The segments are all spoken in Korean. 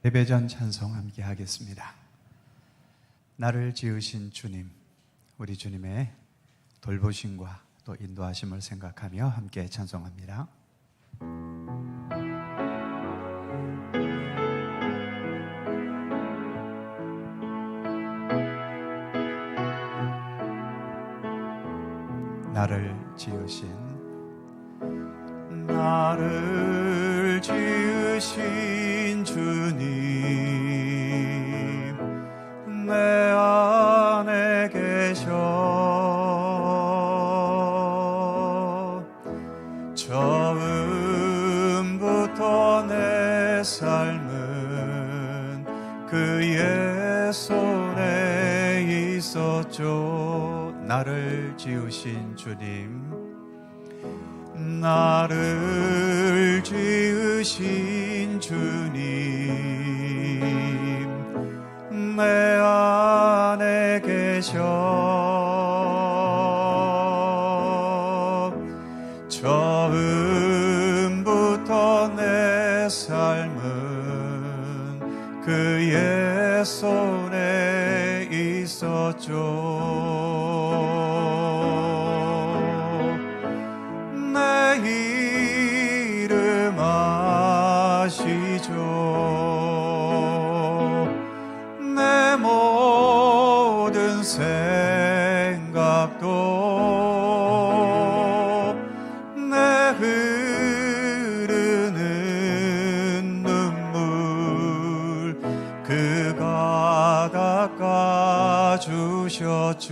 예배전 찬송 함께 하겠습니다. 나를 지으신 주님, 우리 주님의 돌보심과 또 인도하심을 생각하며 함께 찬송합니다. 나를 지으신 주님, 내 안에 계셔. 처음부터 내 삶은 그의 손에 있었죠. 나를 지으신 주님, 나를 지으신 주님, 내 안에 계셔. 처음부터 내 삶은 그의 손에 있었죠. 내 모든 생각도 내 흐르는 눈물 그가 닦아주셨죠.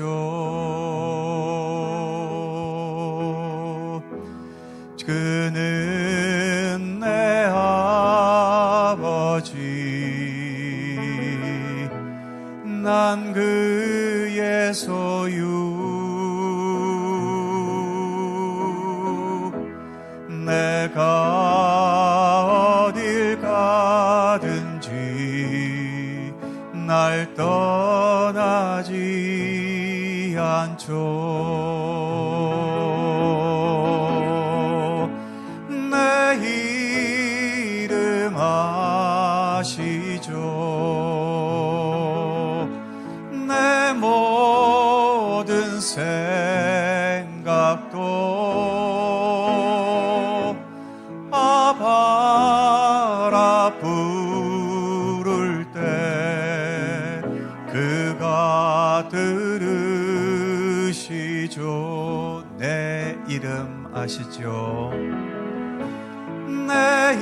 그는 내 아버지, 난 그의 소유. 내가 어딜 가든지 날 떠나지 않죠. 내 이름 아시죠. 내 모든 생각도 아바라 부를 때 그가 들으시죠. 내 이름 아시죠. 내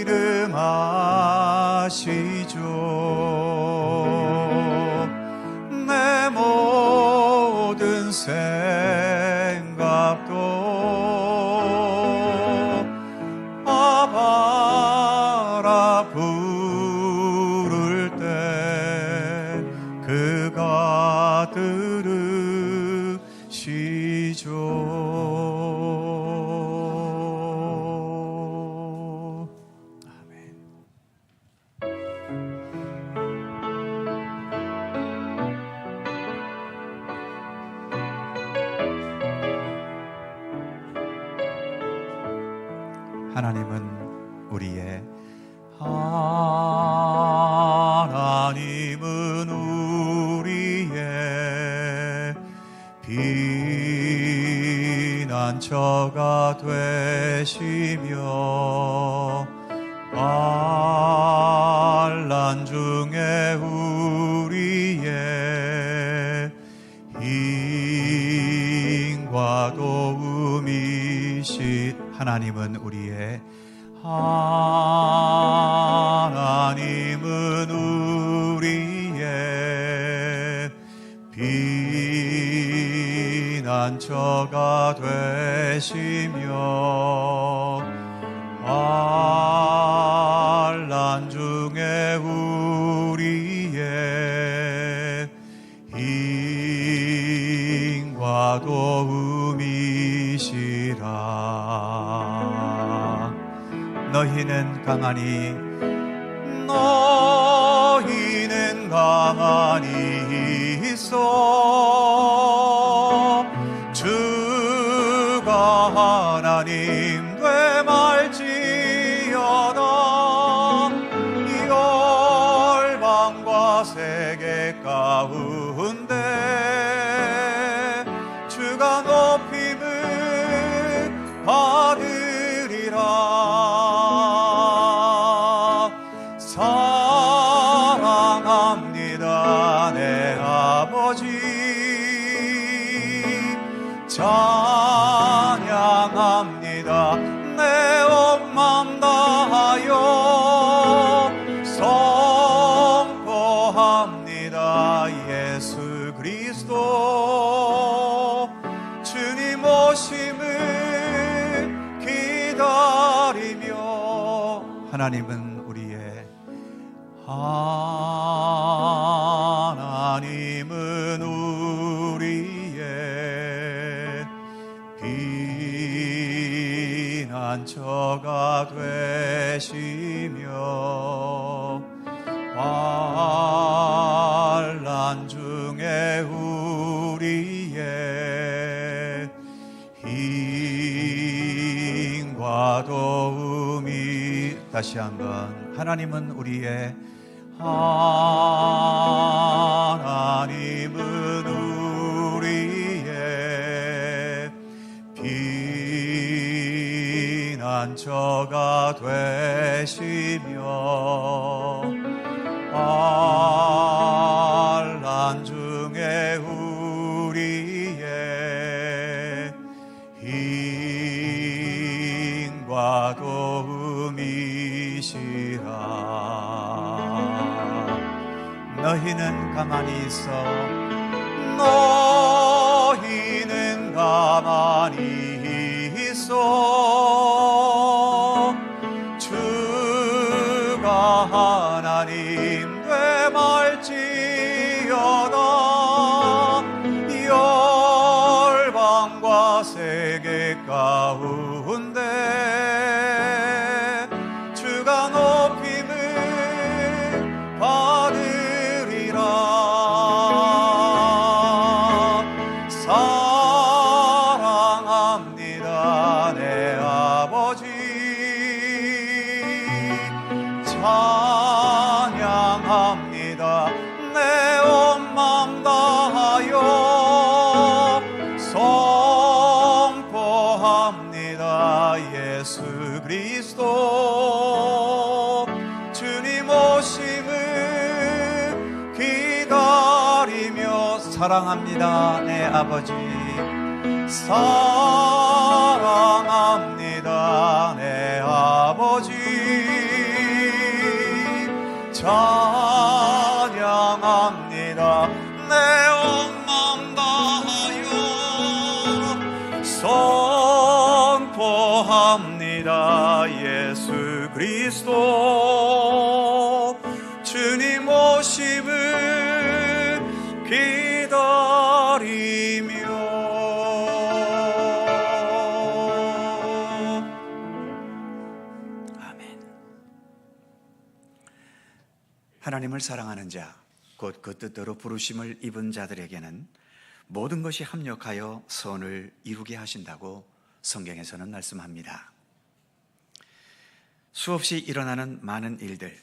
이름 아시죠. 내 모든 생각도 아바라 부를 때 그가 들으시죠. 아멘. 하나님은 우리의 피난처가 되시며 환난 중에 우리의 힘과 도움이신 하나님은 우리의 피난처가 되시며 환난 중에 우리의 힘과 도움이시라. 너희는 가만히 있어. 주가 하나님 되말지어다. 가운데 주가 높임을 받으리라. 사랑합니다 내 아버지, 찬양합니다 내 온 맘 다하여 선포합니다. 예수 그리스도 주님 오심을 기다리며. 하나님은 우리의 피난처가 되시며 환난 중에 우리의 힘과 도움이. 다시 한번, 하나님은 우리의 하나님은 우리의 피난처가 되시며 환난 중에 우리의 힘과 도움이시라. 너희는 가만히 있어, 너희는 가만히 있어. 주가 하나님 되말지어다. 열방과 세계 가운데 주가 높임을 받으리라. 사랑합니다 내 아버지, 찬양합니다 내 온 맘 다하여 선포합니다. 예수 그리스도 주님 오심을 기다리며. 사랑합니다 내 아버지, 사랑합니다 내 아버지, 찬양합니다 내 온 맘 다하여 선포합니다. 예수 그리스도 주님 오심을 기다리며. 하나님을 사랑하는 자, 곧 그 뜻대로 부르심을 입은 자들에게는 모든 것이 합력하여 선을 이루게 하신다고 성경에서는 말씀합니다. 수없이 일어나는 많은 일들,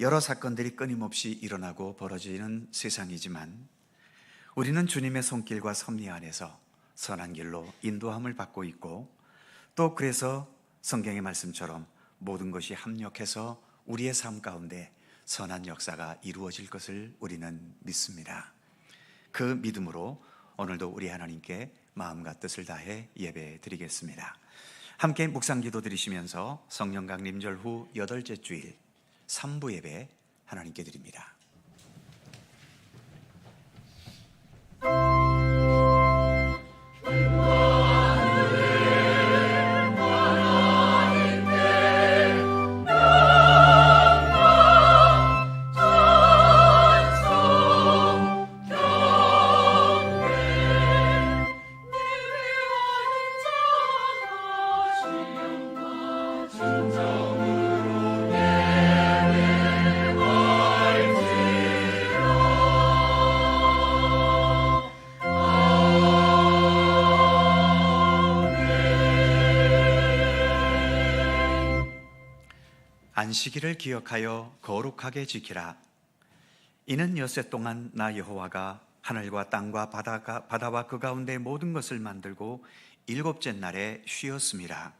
여러 사건들이 끊임없이 일어나고 벌어지는 세상이지만 우리는 주님의 손길과 섭리 안에서 선한 길로 인도함을 받고 있고, 또 그래서 성경의 말씀처럼 모든 것이 합력해서 우리의 삶 가운데 선한 역사가 이루어질 것을 우리는 믿습니다. 그 믿음으로 오늘도 우리 하나님께 마음과 뜻을 다해 예배 드리겠습니다. 함께 묵상 기도 드리시면서 성령 강림절 후 8째 주일 3부 예배 하나님께 드립니다. 안식일을 기억하여 거룩하게 지키라. 이는 엿새 동안 나 여호와가 하늘과 땅과 바다와 그 가운데 모든 것을 만들고 일곱째 날에 쉬었습니다.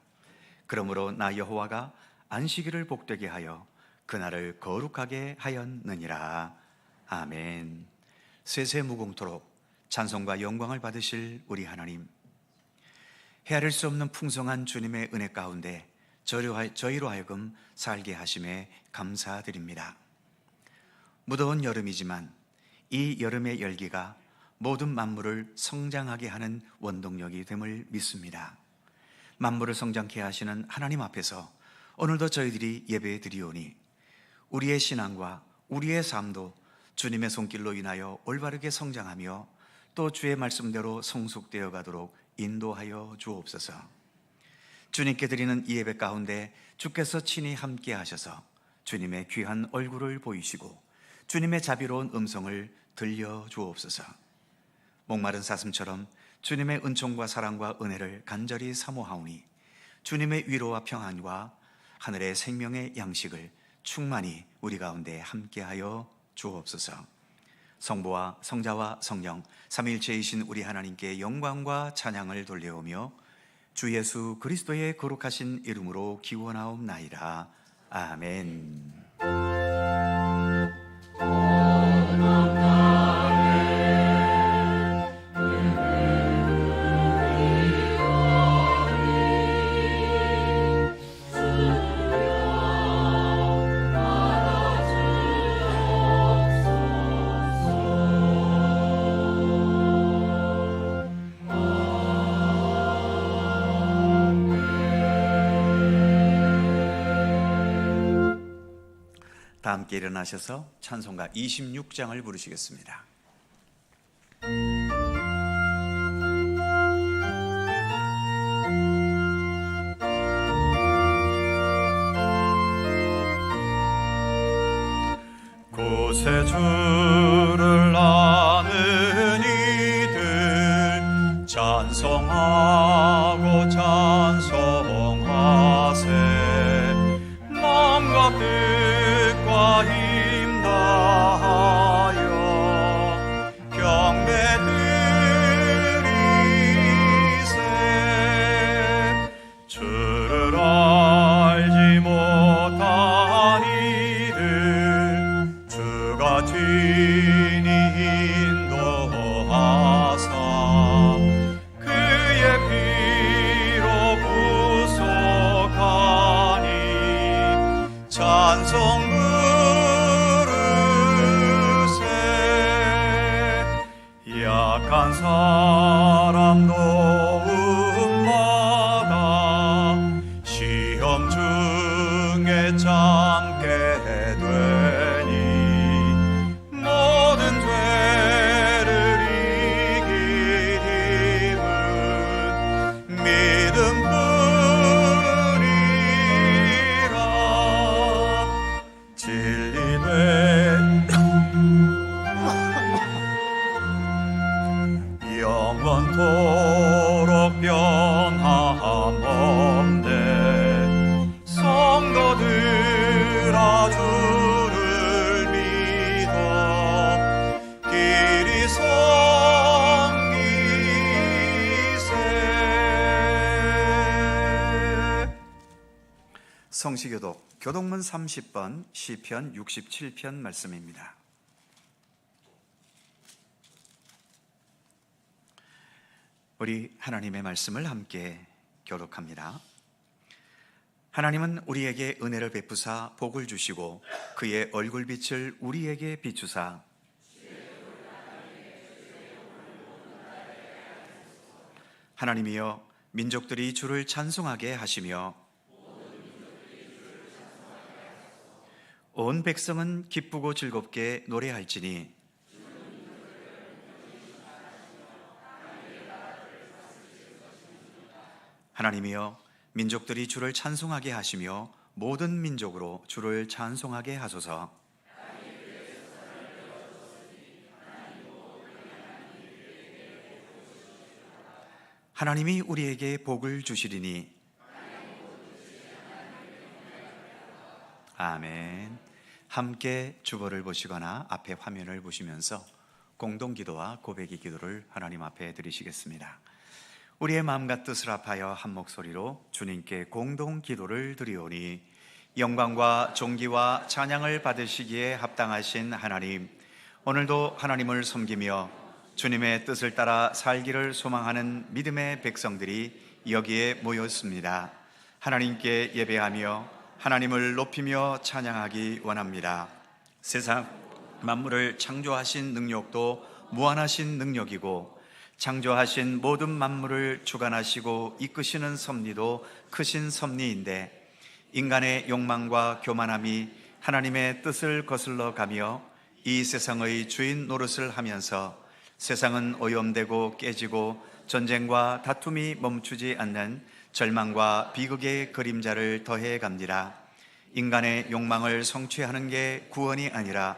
그러므로 나 여호와가 안식일을 복되게 하여 그날을 거룩하게 하였느니라. 아멘. 세세무궁토록 찬송과 영광을 받으실 우리 하나님, 헤아릴 수 없는 풍성한 주님의 은혜 가운데 저희로 하여금 살게 하심에 감사드립니다. 무더운 여름이지만 이 여름의 열기가 모든 만물을 성장하게 하는 원동력이 됨을 믿습니다. 만물을 성장케 하시는 하나님 앞에서 오늘도 저희들이 예배 드리오니 우리의 신앙과 우리의 삶도 주님의 손길로 인하여 올바르게 성장하며 또 주의 말씀대로 성숙되어 가도록 인도하여 주옵소서. 주님께 드리는 이 예배 가운데 주께서 친히 함께 하셔서 주님의 귀한 얼굴을 보이시고 주님의 자비로운 음성을 들려주옵소서. 목마른 사슴처럼 주님의 은총과 사랑과 은혜를 간절히 사모하오니 주님의 위로와 평안과 하늘의 생명의 양식을 충만히 우리 가운데 함께하여 주옵소서. 성부와 성자와 성령 삼위일체이신 우리 하나님께 영광과 찬양을 돌려오며 주 예수 그리스도의 거룩하신 이름으로 기원하옵나이다. 아멘. 다 함께 일어나셔서 찬송가 26장을 부르시겠습니다. 곳에 주를 아는 이들 찬송하고 찬송하세. 마음과 뜻과 힘 다하여 경배 드리세. 주를 알지 못한 이들 주가 친히 인도하사 그의 피로 구속하니 찬송 부르세. 약한 사람 도움받아 시험 중에 참게 되니 모든 죄를 이길 힘은 믿음뿐이라. 진리된 영원토록 변함없네. 성도들아 주를 믿어 길이 섬기세. 성시교독 교독문 30번 시편 67편 말씀입니다. 우리 하나님의 말씀을 함께 교독합니다. 하나님은 우리에게 은혜를 베푸사 복을 주시고 그의 얼굴빛을 우리에게 비추사 하나님이여 민족들이 주를 찬송하게 하시며 온 백성은 기쁘고 즐겁게 노래할지니 하나님이여 민족들이 주를 찬송하게 하시며 모든 민족으로 주를 찬송하게 하소서. 하나님이 우리에게 복을 주시리니 아멘. 함께 주보를 보시거나 앞에 화면을 보시면서 공동기도와 고백의 기도를 하나님 앞에 드리시겠습니다. 우리의 마음과 뜻을 합하여 한 목소리로 주님께 공동기도를 드리오니 영광과 존귀와 찬양을 받으시기에 합당하신 하나님, 오늘도 하나님을 섬기며 주님의 뜻을 따라 살기를 소망하는 믿음의 백성들이 여기에 모였습니다. 하나님께 예배하며 하나님을 높이며 찬양하기 원합니다. 세상 만물을 창조하신 능력도 무한하신 능력이고 창조하신 모든 만물을 주관하시고 이끄시는 섭리도 크신 섭리인데 인간의 욕망과 교만함이 하나님의 뜻을 거슬러 가며 이 세상의 주인 노릇을 하면서 세상은 오염되고 깨지고 전쟁과 다툼이 멈추지 않는 절망과 비극의 그림자를 더해 갑니다. 인간의 욕망을 성취하는 게 구원이 아니라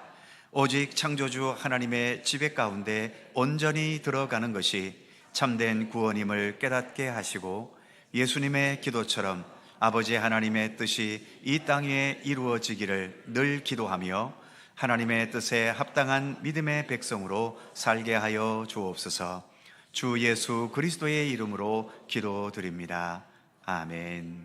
오직 창조주 하나님의 지배 가운데 온전히 들어가는 것이 참된 구원임을 깨닫게 하시고 예수님의 기도처럼 아버지 하나님의 뜻이 이 땅에 이루어지기를 늘 기도하며 하나님의 뜻에 합당한 믿음의 백성으로 살게 하여 주옵소서. 주 예수 그리스도의 이름으로 기도드립니다. 아멘.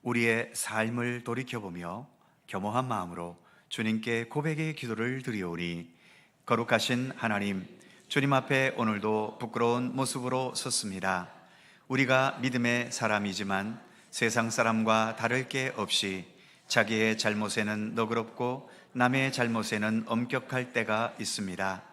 우리의 삶을 돌이켜보며 겸허한 마음으로 주님께 고백의 기도를 드리오니 거룩하신 하나님, 주님 앞에 오늘도 부끄러운 모습으로 섰습니다. 우리가 믿음의 사람이지만 세상 사람과 다를 게 없이 자기의 잘못에는 너그럽고 남의 잘못에는 엄격할 때가 있습니다.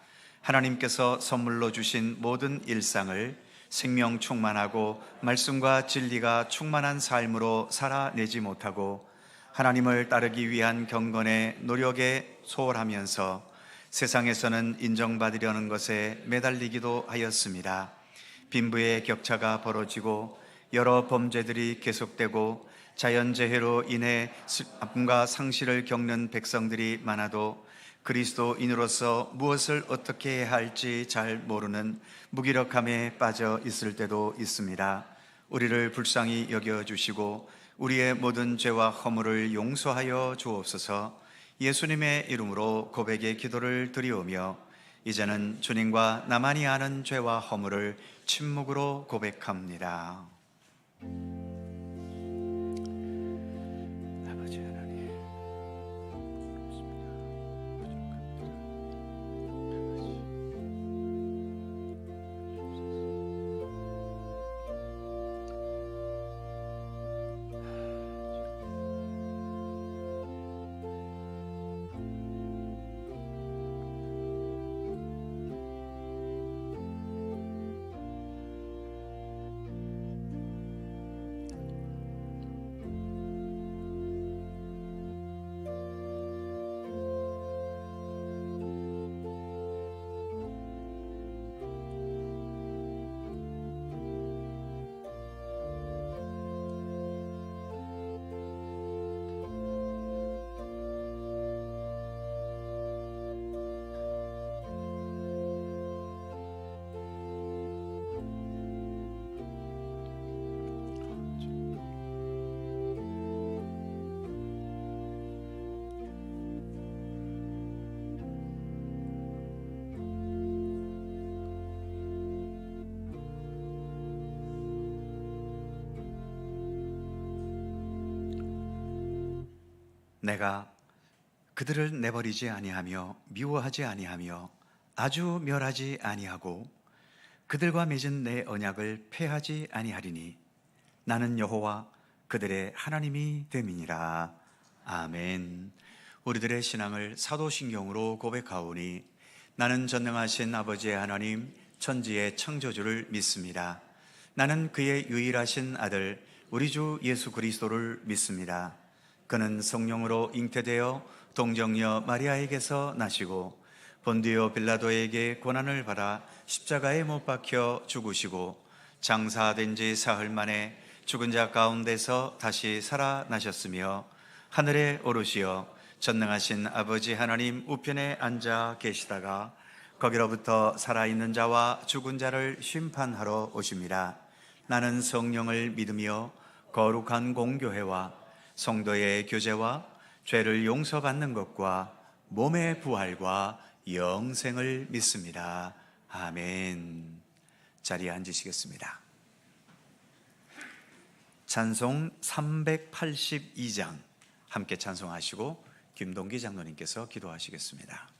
하나님께서 선물로 주신 모든 일상을 생명 충만하고 말씀과 진리가 충만한 삶으로 살아내지 못하고 하나님을 따르기 위한 경건의 노력에 소홀하면서 세상에서는 인정받으려는 것에 매달리기도 하였습니다. 빈부의 격차가 벌어지고 여러 범죄들이 계속되고 자연재해로 인해 아픔과 상실을 겪는 백성들이 많아도 그리스도인으로서 무엇을 어떻게 해야 할지 잘 모르는 무기력함에 빠져 있을 때도 있습니다. 우리를 불쌍히 여겨주시고 우리의 모든 죄와 허물을 용서하여 주옵소서. 예수님의 이름으로 고백의 기도를 드리오며 이제는 주님과 나만이 아는 죄와 허물을 침묵으로 고백합니다. 아버지 하나님, 내가 그들을 내버리지 아니하며 미워하지 아니하며 아주 멸하지 아니하고 그들과 맺은 내 언약을 폐하지 아니하리니 나는 여호와 그들의 하나님이 됨이니라. 아멘. 우리들의 신앙을 사도신경으로 고백하오니 나는 전능하신 아버지의 하나님 천지의 창조주를 믿습니다. 나는 그의 유일하신 아들 우리 주 예수 그리스도를 믿습니다. 그는 성령으로 잉태되어 동정녀 마리아에게서 나시고 본디오 빌라도에게 고난을 받아 십자가에 못 박혀 죽으시고 장사된 지 사흘 만에 죽은 자 가운데서 다시 살아나셨으며 하늘에 오르시어 전능하신 아버지 하나님 우편에 앉아 계시다가 거기로부터 살아있는 자와 죽은 자를 심판하러 오십니다. 나는 성령을 믿으며 거룩한 공교회와 성도의 교제와 죄를 용서받는 것과 몸의 부활과 영생을 믿습니다. 아멘. 자리에 앉으시겠습니다. 찬송 382장 함께 찬송하시고 김동기 장로님께서 기도하시겠습니다.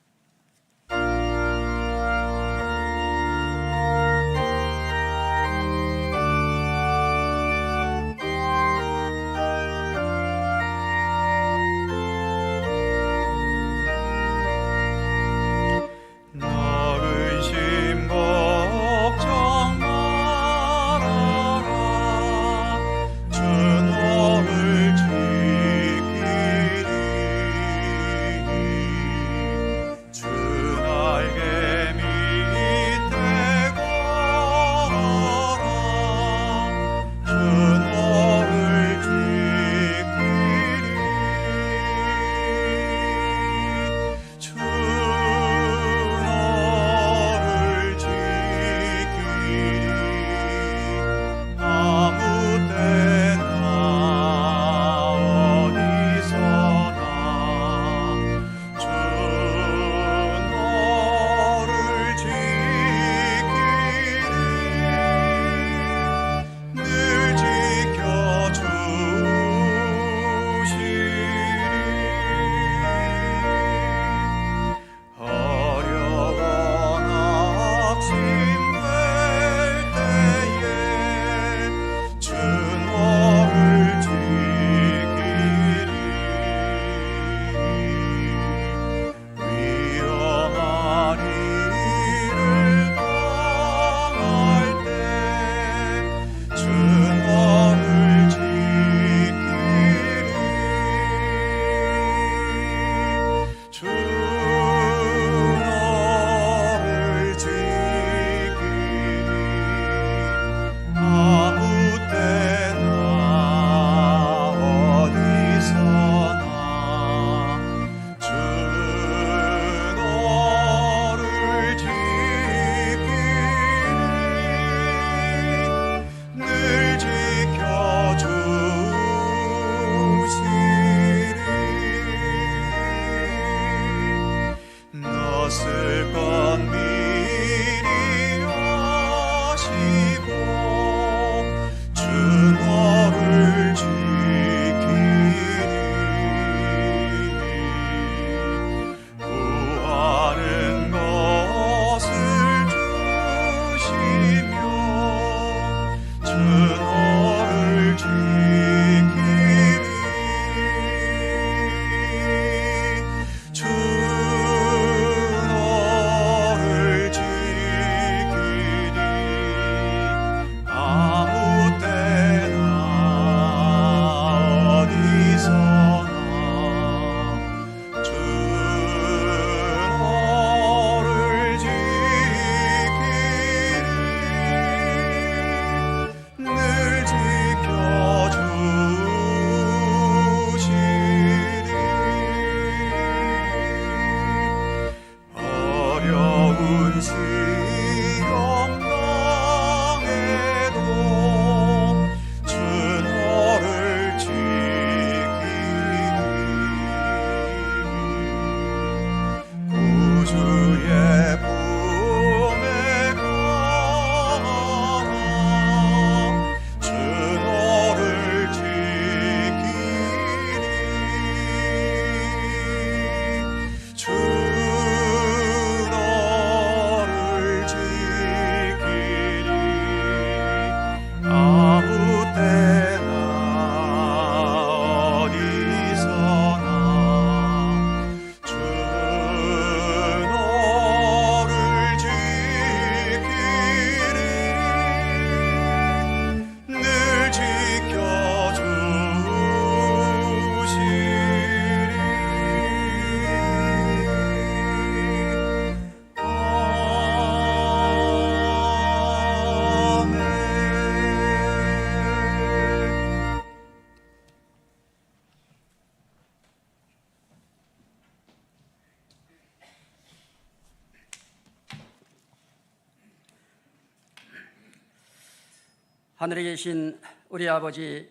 하늘에 계신 우리 아버지,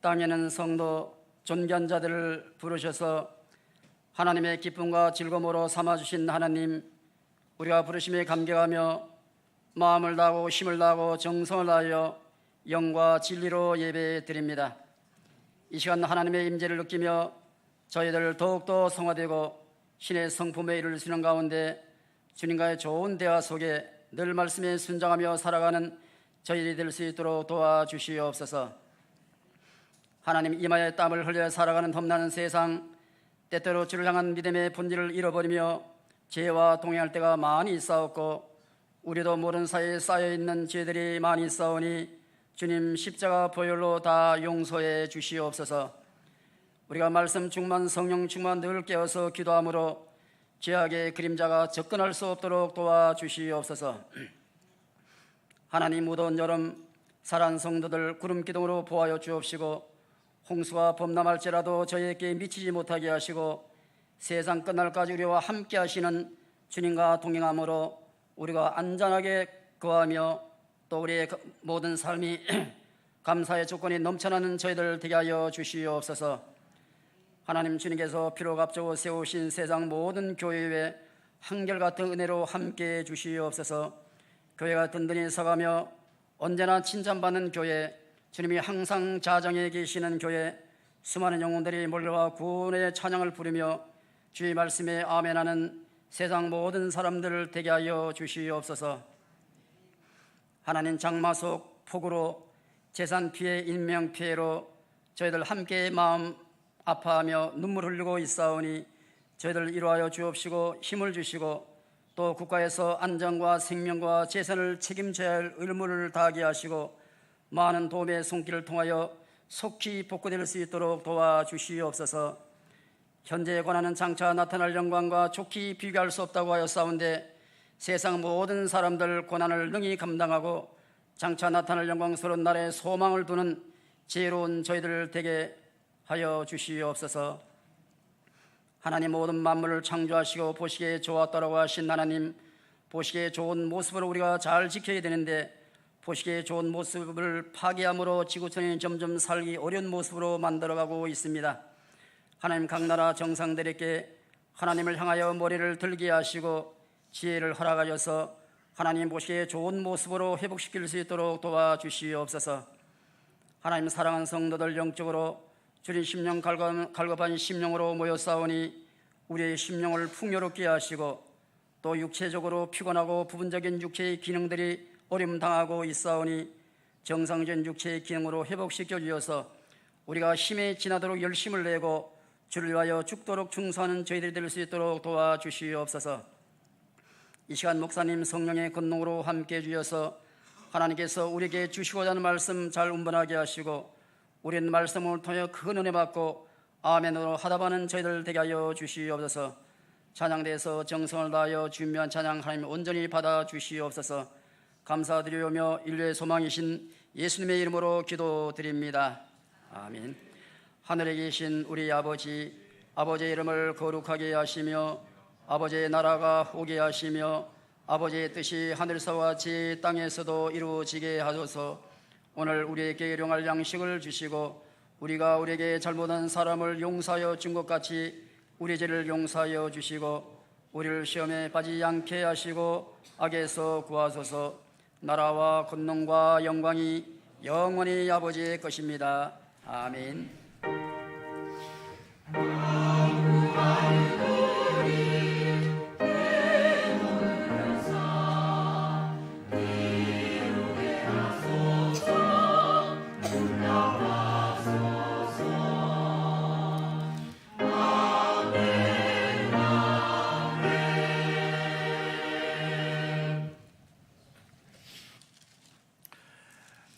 땅에는 성도 존귀한 자들을 부르셔서 하나님의 기쁨과 즐거움으로 삼아주신 하나님, 우리가 부르심에 감격하며 마음을 다하고 힘을 다하고 정성을 다하여 영과 진리로 예배드립니다. 이 시간 하나님의 임재를 느끼며 저희들 더욱더 성화되고 신의 성품에 이를 수는 가운데 주님과의 좋은 대화 속에 늘 말씀에 순종하며 살아가는 저희들이 될 수 있도록 도와주시옵소서. 하나님, 이마에 땀을 흘려 살아가는 험난한 세상, 때때로 주를 향한 믿음의 본질을 잃어버리며 죄와 동행할 때가 많이 있사옵고 우리도 모르는 사이에 쌓여있는 죄들이 많이 있사오니 주님 십자가 보혈로 다 용서해 주시옵소서. 우리가 말씀 충만 성령 충만 늘 깨어서 기도함으로 죄악의 그림자가 접근할 수 없도록 도와주시옵소서. 하나님, 무더운 여름 살아난 성도들 구름 기둥으로 보하여 주옵시고 홍수가 범람할지라도 저희에게 미치지 못하게 하시고 세상 끝날까지 우리와 함께 하시는 주님과 동행함으로 우리가 안전하게 거하며 또 우리의 모든 삶이 감사의 조건이 넘쳐나는 저희들 되게 하여 주시옵소서. 하나님, 주님께서 피로 값주고 세우신 세상 모든 교회에 한결같은 은혜로 함께해 주시옵소서. 교회가 든든히 서가며 언제나 칭찬받는 교회, 주님이 항상 자정에 계시는 교회, 수많은 영혼들이 몰려와 구원의 찬양을 부르며 주의 말씀에 아멘하는 세상 모든 사람들을 되게 하여 주시옵소서. 하나님, 장마 속 폭우로 재산 피해, 인명 피해로 저희들 함께 마음 아파하며 눈물 흘리고 있사오니 저희들 이루하여 주옵시고 힘을 주시고 또 국가에서 안전과 생명과 재산을 책임져야 할 의무를 다하게 하시고 많은 도움의 손길을 통하여 속히 복구될 수 있도록 도와주시옵소서. 현재에 관하는 장차 나타날 영광과 좋게 비교할 수 없다고 하였사온데 세상 모든 사람들 고난을 능히 감당하고 장차 나타날 영광스러운 날에 소망을 두는 지혜로운 저희들 되게 하여 주시옵소서. 하나님, 모든 만물을 창조하시고 보시기에 좋았다라고 하신 하나님, 보시기에 좋은 모습을 우리가 잘 지켜야 되는데 보시기에 좋은 모습을 파괴함으로 지구촌이 점점 살기 어려운 모습으로 만들어가고 있습니다. 하나님, 각 나라 정상들에게 하나님을 향하여 머리를 들게 하시고 지혜를 허락하셔서 하나님 보시기에 좋은 모습으로 회복시킬 수 있도록 도와주시옵소서. 하나님, 사랑하는 성도들 영적으로 주님 심령 갈급한 심령으로 모여 싸우니 우리의 심령을 풍요롭게 하시고 또 육체적으로 피곤하고 부분적인 육체의 기능들이 어려움 당하고 있사오니 정상적인 육체의 기능으로 회복시켜 주셔서 우리가 힘에 지나도록 열심을 내고 주를 위하여 죽도록 충성하는 저희들이 될 수 있도록 도와주시옵소서. 이 시간 목사님 성령의 권능으로 함께해 주셔서 하나님께서 우리에게 주시고자 하는 말씀 잘 운반하게 하시고 우리는 말씀을 통해 큰 은혜 받고 아멘으로 하답하는 저희들 되게 하여 주시옵소서. 찬양대에서 정성을 다하여 준비한 찬양 하나님 온전히 받아 주시옵소서. 감사드리오며 인류의 소망이신 예수님의 이름으로 기도드립니다. 아멘. 하늘에 계신 우리 아버지, 아버지의 이름을 거룩하게 하시며 아버지의 나라가 오게 하시며 아버지의 뜻이 하늘에서와 같이 땅에서도 이루어지게 하소서. 오늘 우리에게 일용할 양식을 주시고 우리가 우리에게 잘못한 사람을 용서하여 준 것 같이 우리 죄를 용서하여 주시고 우리를 시험에 빠지지 않게 하시고 악에서 구하소서. 나라와 권능과 영광이 영원히 아버지의 것입니다. 아멘.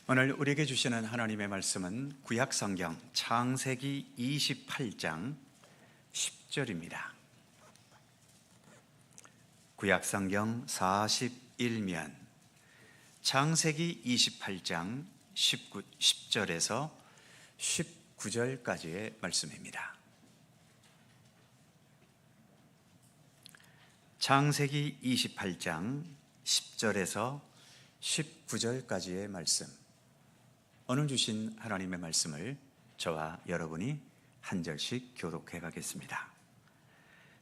오늘 우리에게 주시는 하나님의 말씀은 구약성경 창세기 28장 10절입니다. 구약성경 41면 창세기 28장 10절에서 19절까지의 말씀입니다. 창세기 28장 10절에서 19절까지의 말씀, 오늘 주신 하나님의 말씀을 저와 여러분이 한 절씩 교독해 가겠습니다.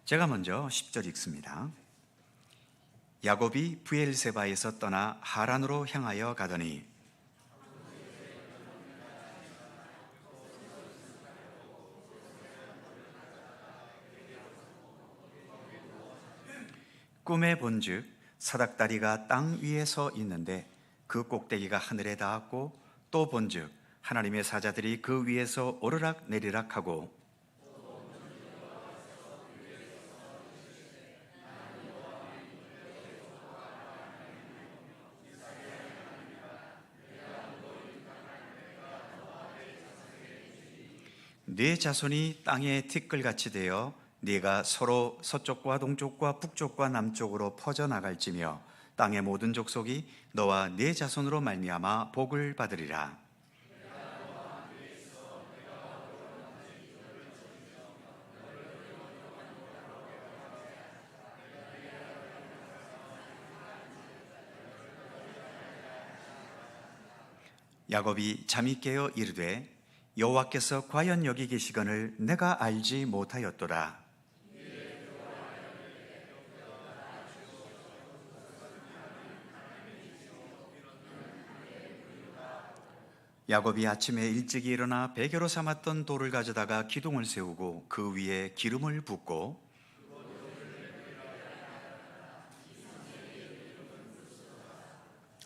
제가 먼저 10절 읽습니다. 야곱이 브엘세바에서 떠나 하란으로 향하여 가더니 꿈에 본즉 사닥다리가 땅 위에 서 있는데 그 꼭대기가 하늘에 닿았고 또 본즉 하나님의 사자들이 그 위에서 오르락 내리락 하고 네 자손이 땅에 티끌같이 되어 네가 서로 서쪽과 동쪽과 북쪽과 남쪽으로 퍼져나갈지며 땅의 모든 족속이 너와 네 자손으로 말미암아 복을 받으리라. 야곱이 잠이 깨어 이르되 여호와께서 과연 여기 계시거늘 내가 알지 못하였도다. 야곱이 아침에 일찍 일어나 베개로 삼았던 돌을 가져다가 기둥을 세우고 그 위에 기름을 붓고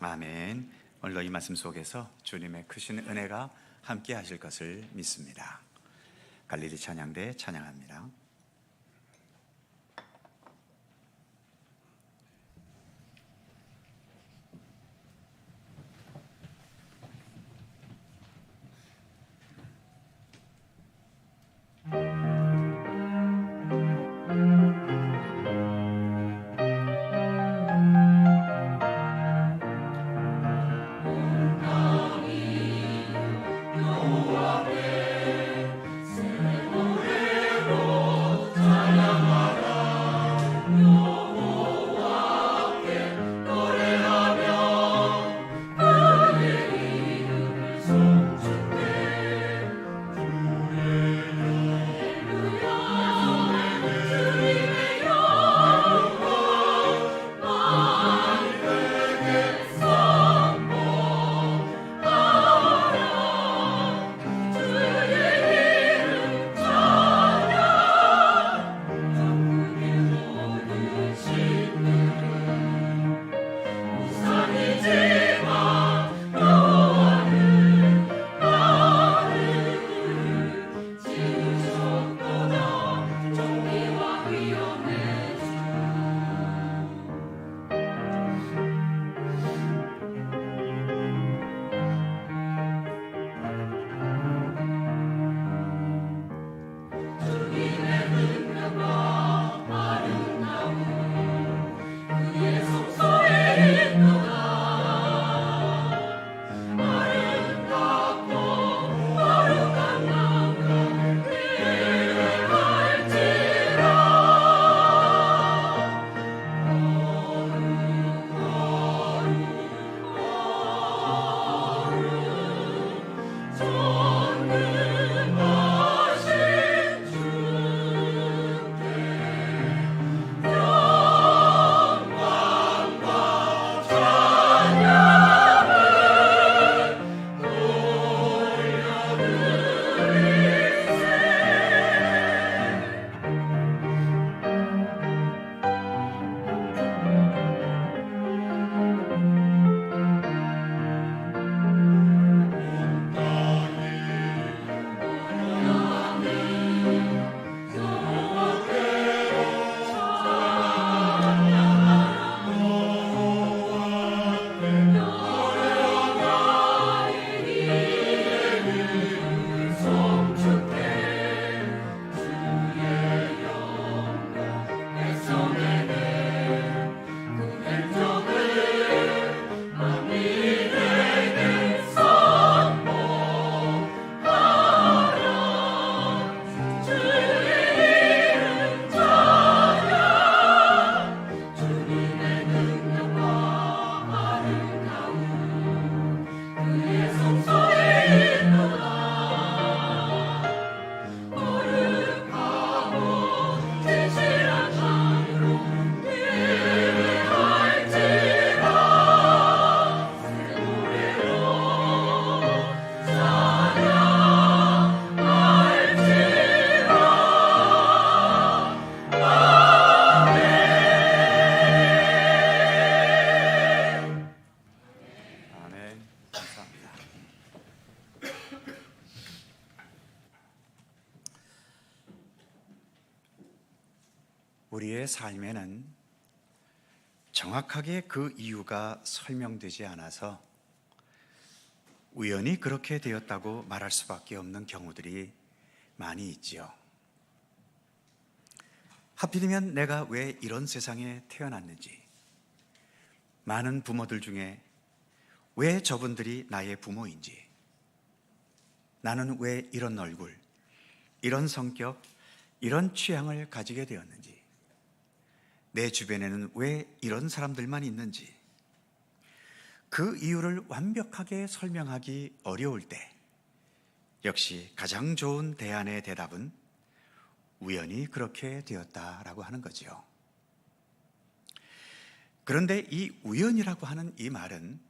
아멘. 오늘도 이 말씀 속에서 주님의 크신 은혜가 함께 하실 것을 믿습니다. 갈릴리 찬양대 찬양합니다. 내 노래로 삶에는 정확하게 그 이유가 설명되지 않아서 우연히 그렇게 되었다고 말할 수밖에 없는 경우들이 많이 있지요. 하필이면 내가 왜 이런 세상에 태어났는지, 많은 부모들 중에 왜 저분들이 나의 부모인지, 나는 왜 이런 얼굴, 이런 성격, 이런 취향을 가지게 되었는지, 내 주변에는 왜 이런 사람들만 있는지, 그 이유를 완벽하게 설명하기 어려울 때 역시 가장 좋은 대안의 대답은 우연히 그렇게 되었다라고 하는 거지요. 그런데 이 우연이라고 하는 이 말은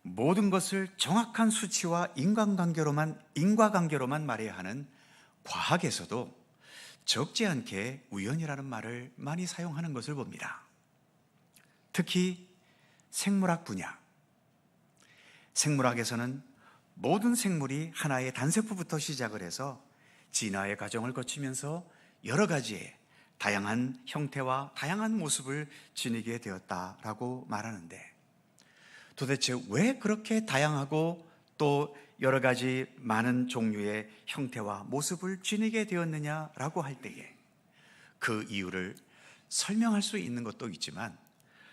모든 것을 정확한 수치와 인과관계로만 말해야 하는 과학에서도 적지 않게 우연이라는 말을 많이 사용하는 것을 봅니다. 특히 생물학 분야. 생물학에서는 모든 생물이 하나의 단세포부터 시작을 해서 진화의 과정을 거치면서 여러 가지의 다양한 형태와 다양한 모습을 지니게 되었다라고 말하는데, 도대체 왜 그렇게 다양하고 또 여러 가지 많은 종류의 형태와 모습을 지니게 되었느냐라고 할 때에 그 이유를 설명할 수 있는 것도 있지만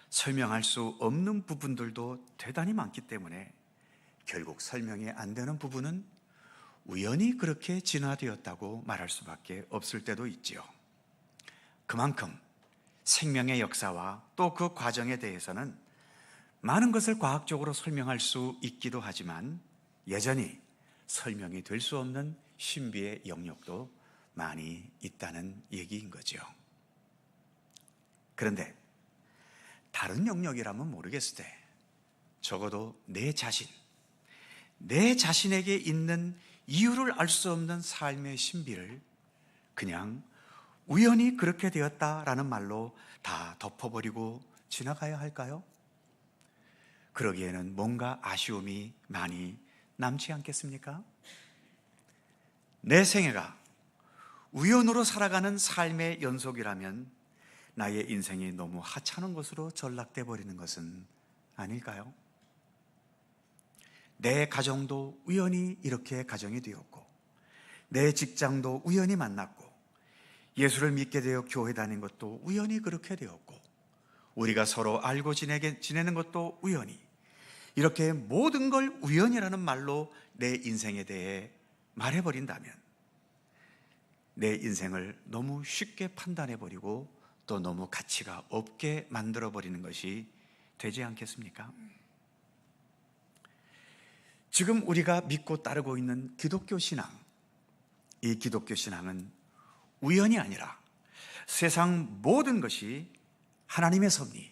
설명할 수 없는 부분들도 대단히 많기 때문에 결국 설명이 안 되는 부분은 우연히 그렇게 진화되었다고 말할 수밖에 없을 때도 있지요. 그만큼 생명의 역사와 또 그 과정에 대해서는 많은 것을 과학적으로 설명할 수 있기도 하지만 여전히 설명이 될 수 없는 신비의 영역도 많이 있다는 얘기인 거죠. 그런데 다른 영역이라면 모르겠을 때 적어도 내 자신에게 있는 이유를 알 수 없는 삶의 신비를 그냥 우연히 그렇게 되었다라는 말로 다 덮어버리고 지나가야 할까요? 그러기에는 뭔가 아쉬움이 많이 남지 않겠습니까? 내 생애가 우연으로 살아가는 삶의 연속이라면 나의 인생이 너무 하찮은 것으로 전락돼 버리는 것은 아닐까요? 내 가정도 우연히 이렇게 가정이 되었고, 내 직장도 우연히 만났고, 예수를 믿게 되어 교회 다닌 것도 우연히 그렇게 되었고, 우리가 서로 알고 지내는 것도 우연히, 이렇게 모든 걸 우연이라는 말로 내 인생에 대해 말해버린다면 내 인생을 너무 쉽게 판단해버리고 또 너무 가치가 없게 만들어버리는 것이 되지 않겠습니까? 지금 우리가 믿고 따르고 있는 기독교 신앙, 이 기독교 신앙은 우연이 아니라 세상 모든 것이 하나님의 섭리,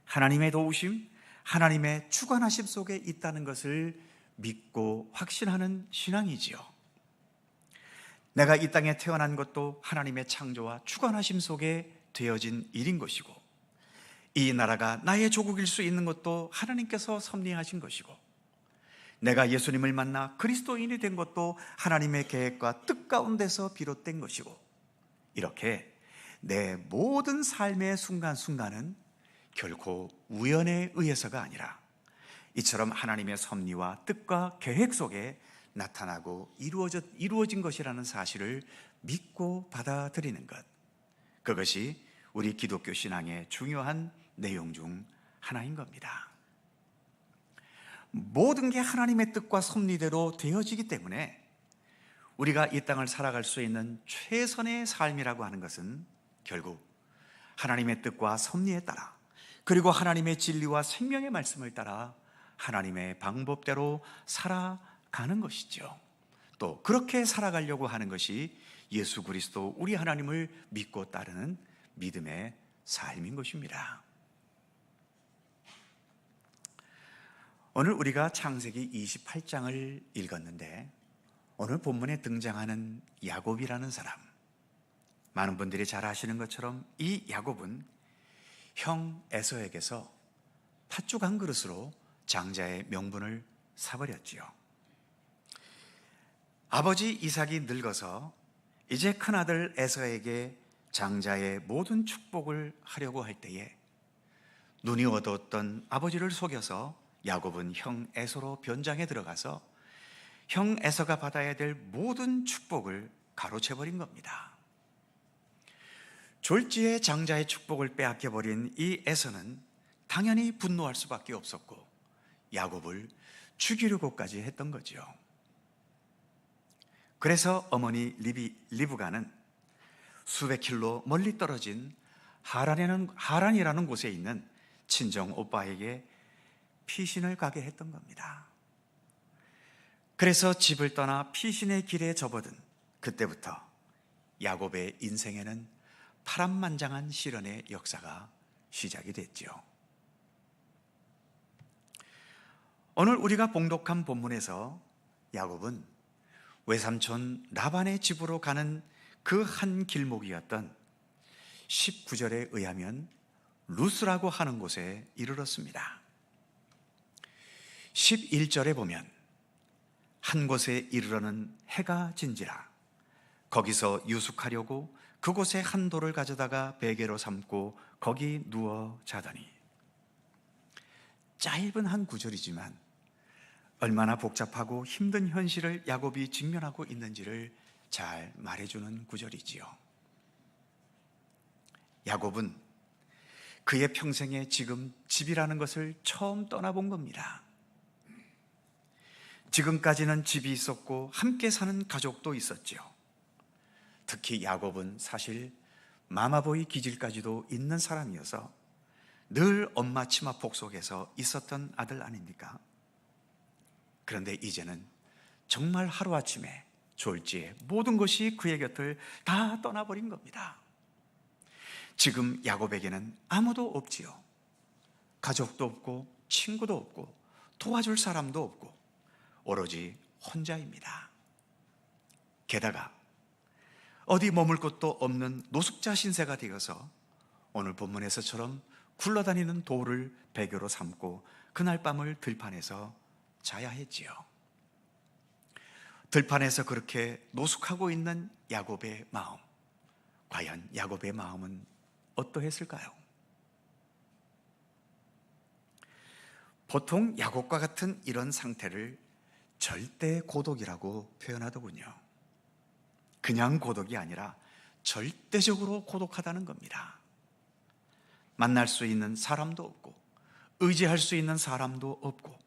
하나님의 도우심, 하나님의 주관하심 속에 있다는 것을 믿고 확신하는 신앙이지요. 내가 이 땅에 태어난 것도 하나님의 창조와 주관하심 속에 되어진 일인 것이고, 이 나라가 나의 조국일 수 있는 것도 하나님께서 섭리하신 것이고, 내가 예수님을 만나 그리스도인이 된 것도 하나님의 계획과 뜻 가운데서 비롯된 것이고, 이렇게 내 모든 삶의 순간순간은 결코 우연에 의해서가 아니라 이처럼 하나님의 섭리와 뜻과 계획 속에 나타나고 이루어진 것이라는 사실을 믿고 받아들이는 것, 그것이 우리 기독교 신앙의 중요한 내용 중 하나인 겁니다. 모든 게 하나님의 뜻과 섭리대로 되어지기 때문에 우리가 이 땅을 살아갈 수 있는 최선의 삶이라고 하는 것은 결국 하나님의 뜻과 섭리에 따라, 그리고 하나님의 진리와 생명의 말씀을 따라 하나님의 방법대로 살아가는 것이죠. 또 그렇게 살아가려고 하는 것이 예수 그리스도 우리 하나님을 믿고 따르는 믿음의 삶인 것입니다. 오늘 우리가 창세기 28장을 읽었는데 오늘 본문에 등장하는 야곱이라는 사람, 많은 분들이 잘 아시는 것처럼 이 야곱은 형 에서에게서 팥죽 한 그릇으로 장자의 명분을 사버렸지요. 아버지 이삭이 늙어서 이제 큰아들 에서에게 장자의 모든 축복을 하려고 할 때에 눈이 어두웠던 아버지를 속여서 야곱은 형 에서로 변장에 들어가서 형 에서가 받아야 될 모든 축복을 가로채버린 겁니다. 졸지에 장자의 축복을 빼앗겨버린 이 에서는 당연히 분노할 수밖에 없었고 야곱을 죽이려고까지 했던 거죠. 그래서 어머니 리브가는 수백 킬로 멀리 떨어진 하란이라는 곳에 있는 친정 오빠에게 피신을 가게 했던 겁니다. 그래서 집을 떠나 피신의 길에 접어든 그때부터 야곱의 인생에는 파란만장한 시련의 역사가 시작이 됐죠. 오늘 우리가 봉독한 본문에서 야곱은 외삼촌 라반의 집으로 가는 그 한 길목이었던 19절에 의하면 루스라고 하는 곳에 이르렀습니다. 11절에 보면 한 곳에 이르러는 해가 진지라 거기서 유숙하려고 그곳에 한 돌을 가져다가 베개로 삼고 거기 누워 자더니, 짧은 한 구절이지만 얼마나 복잡하고 힘든 현실을 야곱이 직면하고 있는지를 잘 말해주는 구절이지요. 야곱은 그의 평생에 지금 집이라는 것을 처음 떠나본 겁니다. 지금까지는 집이 있었고 함께 사는 가족도 있었죠. 특히 야곱은 사실 마마보이 기질까지도 있는 사람이어서 늘 엄마 치마폭 속에서 있었던 아들 아닙니까? 그런데 이제는 정말 하루아침에 졸지에 모든 것이 그의 곁을 다 떠나버린 겁니다. 지금 야곱에게는 아무도 없지요. 가족도 없고 친구도 없고 도와줄 사람도 없고 오로지 혼자입니다. 게다가 어디 머물 곳도 없는 노숙자 신세가 되어서 오늘 본문에서처럼 굴러다니는 돌을 베개로 삼고 그날 밤을 들판에서 자야 했지요. 들판에서 그렇게 노숙하고 있는 야곱의 마음, 과연 야곱의 마음은 어떠했을까요? 보통 야곱과 같은 이런 상태를 절대 고독이라고 표현하더군요. 그냥 고독이 아니라 절대적으로 고독하다는 겁니다. 만날 수 있는 사람도 없고 의지할 수 있는 사람도 없고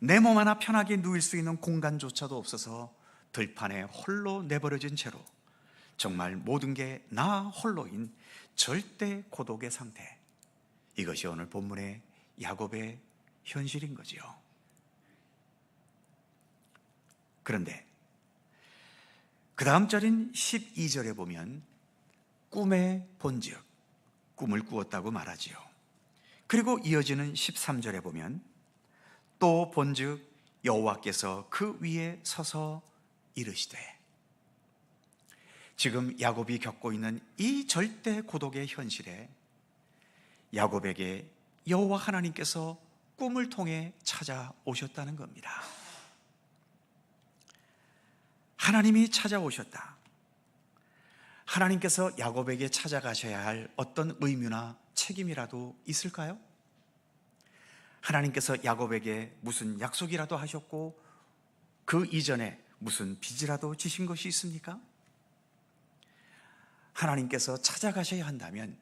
내 몸 하나 편하게 누일 수 있는 공간조차도 없어서 들판에 홀로 내버려진 채로 정말 모든 게 나 홀로인 절대 고독의 상태, 이것이 오늘 본문의 야곱의 현실인 거지요. 그런데 그 다음 절인 12절에 보면 꿈에 본즉 꿈을 꾸었다고 말하지요. 그리고 이어지는 13절에 보면 또 본즉 여호와께서 그 위에 서서 이르시되, 지금 야곱이 겪고 있는 이 절대 고독의 현실에 야곱에게 여호와 하나님께서 꿈을 통해 찾아오셨다는 겁니다. 하나님이 찾아오셨다. 하나님께서 야곱에게 찾아가셔야 할 어떤 의무나 책임이라도 있을까요? 하나님께서 야곱에게 무슨 약속이라도 하셨고 그 이전에 무슨 빚이라도 지신 것이 있습니까? 하나님께서 찾아가셔야 한다면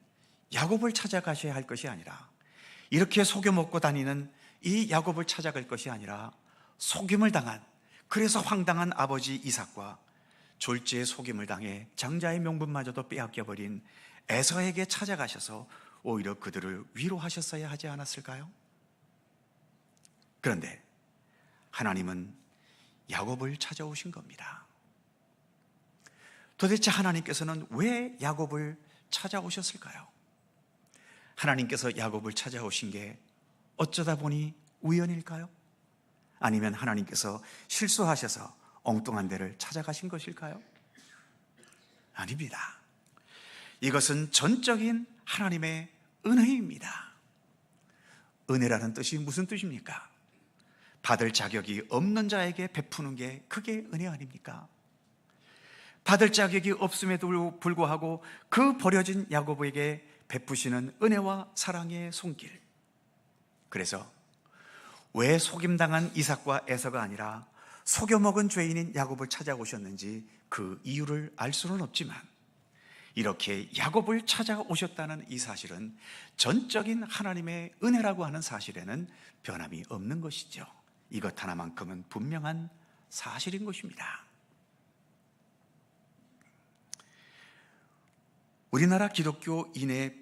야곱을 찾아가셔야 할 것이 아니라, 이렇게 속여먹고 다니는 이 야곱을 찾아갈 것이 아니라 속임을 당한, 그래서 황당한 아버지 이삭과 졸지에 속임을 당해 장자의 명분마저도 빼앗겨버린 에서에게 찾아가셔서 오히려 그들을 위로하셨어야 하지 않았을까요? 그런데 하나님은 야곱을 찾아오신 겁니다. 도대체 하나님께서는 왜 야곱을 찾아오셨을까요? 하나님께서 야곱을 찾아오신 게 어쩌다 보니 우연일까요? 아니면 하나님께서 실수하셔서 엉뚱한 데를 찾아가신 것일까요? 아닙니다. 이것은 전적인 하나님의 은혜입니다. 은혜라는 뜻이 무슨 뜻입니까? 받을 자격이 없는 자에게 베푸는 게 그게 은혜 아닙니까? 받을 자격이 없음에도 불구하고 그 버려진 야고보에게 베푸시는 은혜와 사랑의 손길. 그래서 왜 속임당한 이삭과 에서가 아니라 속여먹은 죄인인 야곱을 찾아오셨는지 그 이유를 알 수는 없지만, 이렇게 야곱을 찾아오셨다는 이 사실은 전적인 하나님의 은혜라고 하는 사실에는 변함이 없는 것이죠. 이것 하나만큼은 분명한 사실인 것입니다. 우리나라 기독교인들의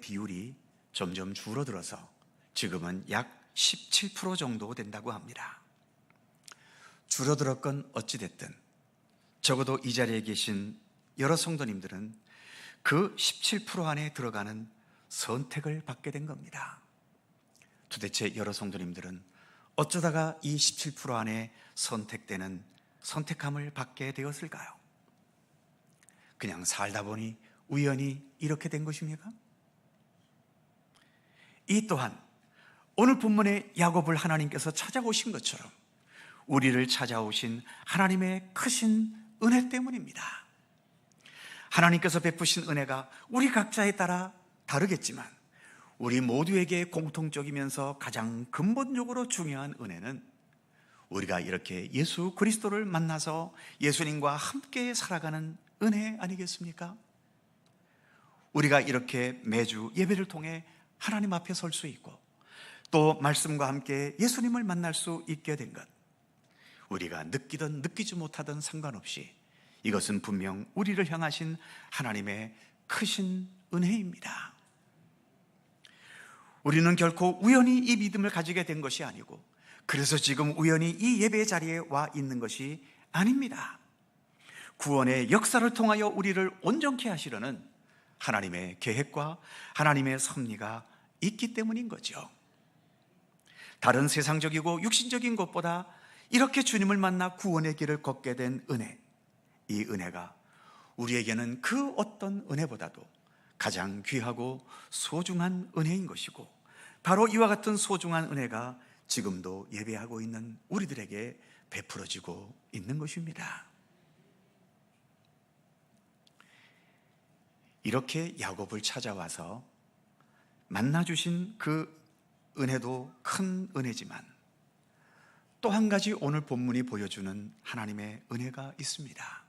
비율이 점점 줄어들어서 지금은 약 17% 정도 된다고 합니다. 줄어들었건 어찌됐든 적어도 이 자리에 계신 여러 성도님들은 그 17% 안에 들어가는 선택을 받게 된 겁니다. 도대체 여러 성도님들은 어쩌다가 이 17% 안에 선택되는 선택함을 받게 되었을까요? 그냥 살다 보니 우연히 이렇게 된 것입니까? 이 또한 오늘 본문의 야곱을 하나님께서 찾아오신 것처럼 우리를 찾아오신 하나님의 크신 은혜 때문입니다. 하나님께서 베푸신 은혜가 우리 각자에 따라 다르겠지만 우리 모두에게 공통적이면서 가장 근본적으로 중요한 은혜는 우리가 이렇게 예수 그리스도를 만나서 예수님과 함께 살아가는 은혜 아니겠습니까? 우리가 이렇게 매주 예배를 통해 하나님 앞에 설 수 있고 또 말씀과 함께 예수님을 만날 수 있게 된 것, 우리가 느끼든 느끼지 못하든 상관없이 이것은 분명 우리를 향하신 하나님의 크신 은혜입니다. 우리는 결코 우연히 이 믿음을 가지게 된 것이 아니고 그래서 지금 우연히 이 예배 자리에 와 있는 것이 아닙니다. 구원의 역사를 통하여 우리를 온전케 하시려는 하나님의 계획과 하나님의 섭리가 있기 때문인 거죠. 다른 세상적이고 육신적인 것보다 이렇게 주님을 만나 구원의 길을 걷게 된 은혜, 이 은혜가 우리에게는 그 어떤 은혜보다도 가장 귀하고 소중한 은혜인 것이고, 바로 이와 같은 소중한 은혜가 지금도 예배하고 있는 우리들에게 베풀어지고 있는 것입니다. 이렇게 야곱을 찾아와서 만나주신 그 은혜도 큰 은혜지만 또 한 가지 오늘 본문이 보여주는 하나님의 은혜가 있습니다.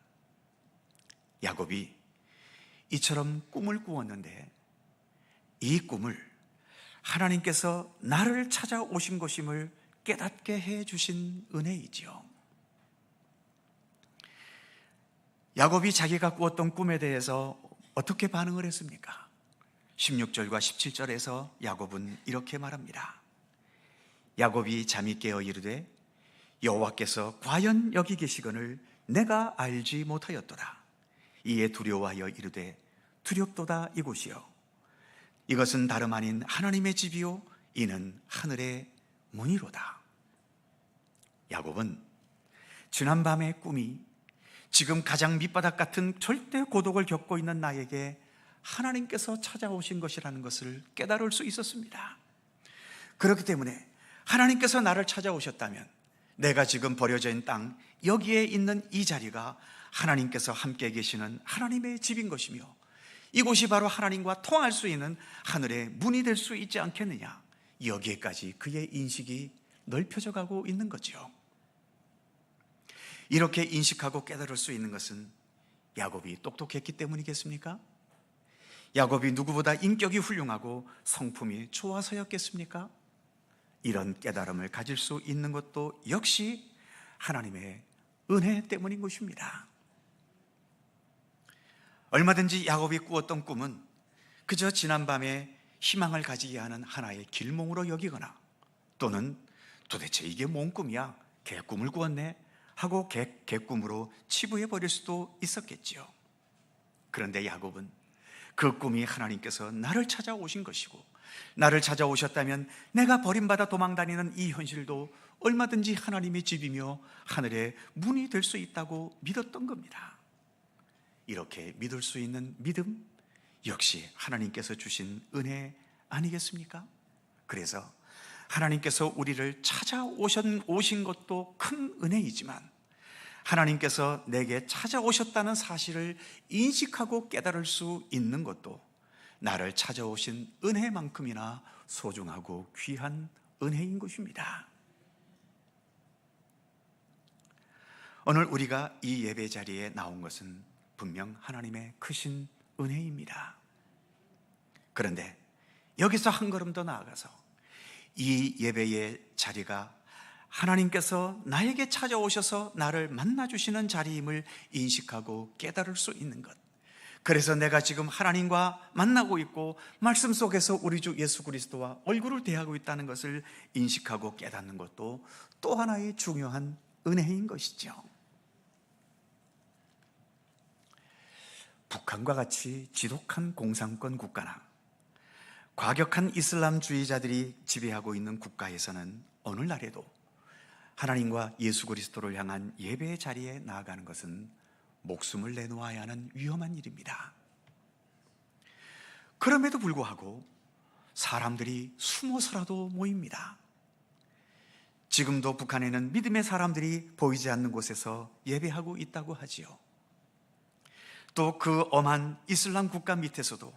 야곱이 이처럼 꿈을 꾸었는데 이 꿈을 하나님께서 나를 찾아오신 것임을 깨닫게 해주신 은혜이지요. 야곱이 자기가 꾸었던 꿈에 대해서 어떻게 반응을 했습니까? 16절과 17절에서 야곱은 이렇게 말합니다. 야곱이 잠이 깨어 이르되 여호와께서 과연 여기 계시거늘 내가 알지 못하였도다. 이에 두려워하여 이르되 두렵도다 이곳이요 이것은 다름 아닌 하나님의 집이요 이는 하늘의 문이로다. 야곱은 지난밤의 꿈이 지금 가장 밑바닥 같은 절대 고독을 겪고 있는 나에게 하나님께서 찾아오신 것이라는 것을 깨달을 수 있었습니다. 그렇기 때문에 하나님께서 나를 찾아오셨다면 내가 지금 버려져 있는 땅 여기에 있는 이 자리가 하나님께서 함께 계시는 하나님의 집인 것이며 이곳이 바로 하나님과 통할 수 있는 하늘의 문이 될 수 있지 않겠느냐, 여기에까지 그의 인식이 넓혀져 가고 있는 거죠. 이렇게 인식하고 깨달을 수 있는 것은 야곱이 똑똑했기 때문이겠습니까? 야곱이 누구보다 인격이 훌륭하고 성품이 좋아서였겠습니까? 이런 깨달음을 가질 수 있는 것도 역시 하나님의 은혜 때문인 것입니다. 얼마든지 야곱이 꾸었던 꿈은 그저 지난밤에 희망을 가지게 하는 하나의 길몽으로 여기거나 또는 도대체 이게 뭔 꿈이야? 개꿈을 꾸었네? 하고 개꿈으로 치부해버릴 수도 있었겠지요. 그런데 야곱은 그 꿈이 하나님께서 나를 찾아오신 것이고 나를 찾아오셨다면 내가 버림받아 도망다니는 이 현실도 얼마든지 하나님의 집이며 하늘의 문이 될 수 있다고 믿었던 겁니다. 이렇게 믿을 수 있는 믿음 역시 하나님께서 주신 은혜 아니겠습니까? 그래서 하나님께서 우리를 찾아오신 것도 큰 은혜이지만 하나님께서 내게 찾아오셨다는 사실을 인식하고 깨달을 수 있는 것도 나를 찾아오신 은혜만큼이나 소중하고 귀한 은혜인 것입니다. 오늘 우리가 이 예배 자리에 나온 것은 분명 하나님의 크신 은혜입니다. 그런데 여기서 한 걸음 더 나아가서 이 예배의 자리가 하나님께서 나에게 찾아오셔서 나를 만나주시는 자리임을 인식하고 깨달을 수 있는 것, 그래서 내가 지금 하나님과 만나고 있고 말씀 속에서 우리 주 예수 그리스도와 얼굴을 대하고 있다는 것을 인식하고 깨닫는 것도 또 하나의 중요한 은혜인 것이죠. 북한과 같이 지독한 공산권 국가나 과격한 이슬람주의자들이 지배하고 있는 국가에서는 오늘날에도 하나님과 예수 그리스도를 향한 예배의 자리에 나아가는 것은 목숨을 내놓아야 하는 위험한 일입니다. 그럼에도 불구하고 사람들이 숨어서라도 모입니다. 지금도 북한에는 믿음의 사람들이 보이지 않는 곳에서 예배하고 있다고 하지요. 또 그 엄한 이슬람 국가 밑에서도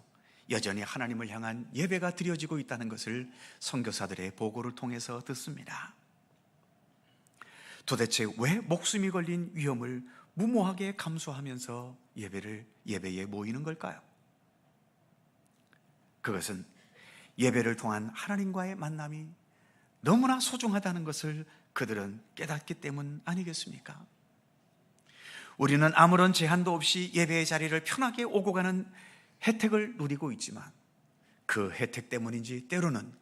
여전히 하나님을 향한 예배가 드려지고 있다는 것을 선교사들의 보고를 통해서 듣습니다. 도대체 왜 목숨이 걸린 위험을 무모하게 감수하면서 예배에 모이는 걸까요? 그것은 예배를 통한 하나님과의 만남이 너무나 소중하다는 것을 그들은 깨닫기 때문 아니겠습니까? 우리는 아무런 제한도 없이 예배의 자리를 편하게 오고 가는 혜택을 누리고 있지만 그 혜택 때문인지 때로는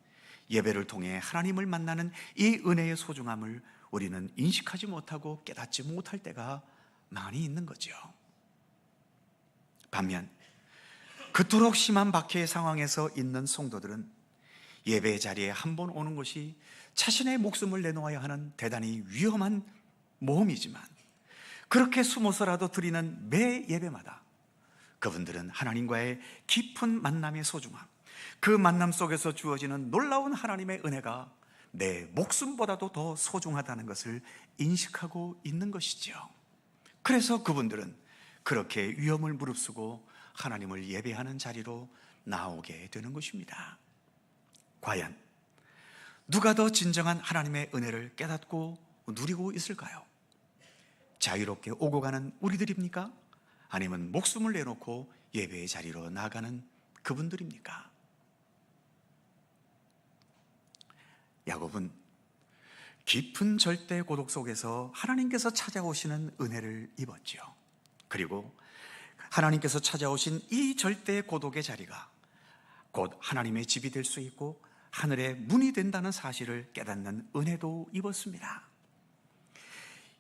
예배를 통해 하나님을 만나는 이 은혜의 소중함을 우리는 인식하지 못하고 깨닫지 못할 때가 많이 있는 거죠. 반면 그토록 심한 박해의 상황에서 있는 성도들은 예배의 자리에 한 번 오는 것이 자신의 목숨을 내놓아야 하는 대단히 위험한 모험이지만 그렇게 숨어서라도 드리는 매 예배마다 그분들은 하나님과의 깊은 만남의 소중함, 그 만남 속에서 주어지는 놀라운 하나님의 은혜가 내 목숨보다도 더 소중하다는 것을 인식하고 있는 것이죠. 그래서 그분들은 그렇게 위험을 무릅쓰고 하나님을 예배하는 자리로 나오게 되는 것입니다. 과연 누가 더 진정한 하나님의 은혜를 깨닫고 누리고 있을까요? 자유롭게 오고 가는 우리들입니까? 아니면 목숨을 내놓고 예배의 자리로 나가는 그분들입니까? 야곱은 깊은 절대 고독 속에서 하나님께서 찾아오시는 은혜를 입었죠. 그리고 하나님께서 찾아오신 이 절대 고독의 자리가 곧 하나님의 집이 될 수 있고 하늘의 문이 된다는 사실을 깨닫는 은혜도 입었습니다.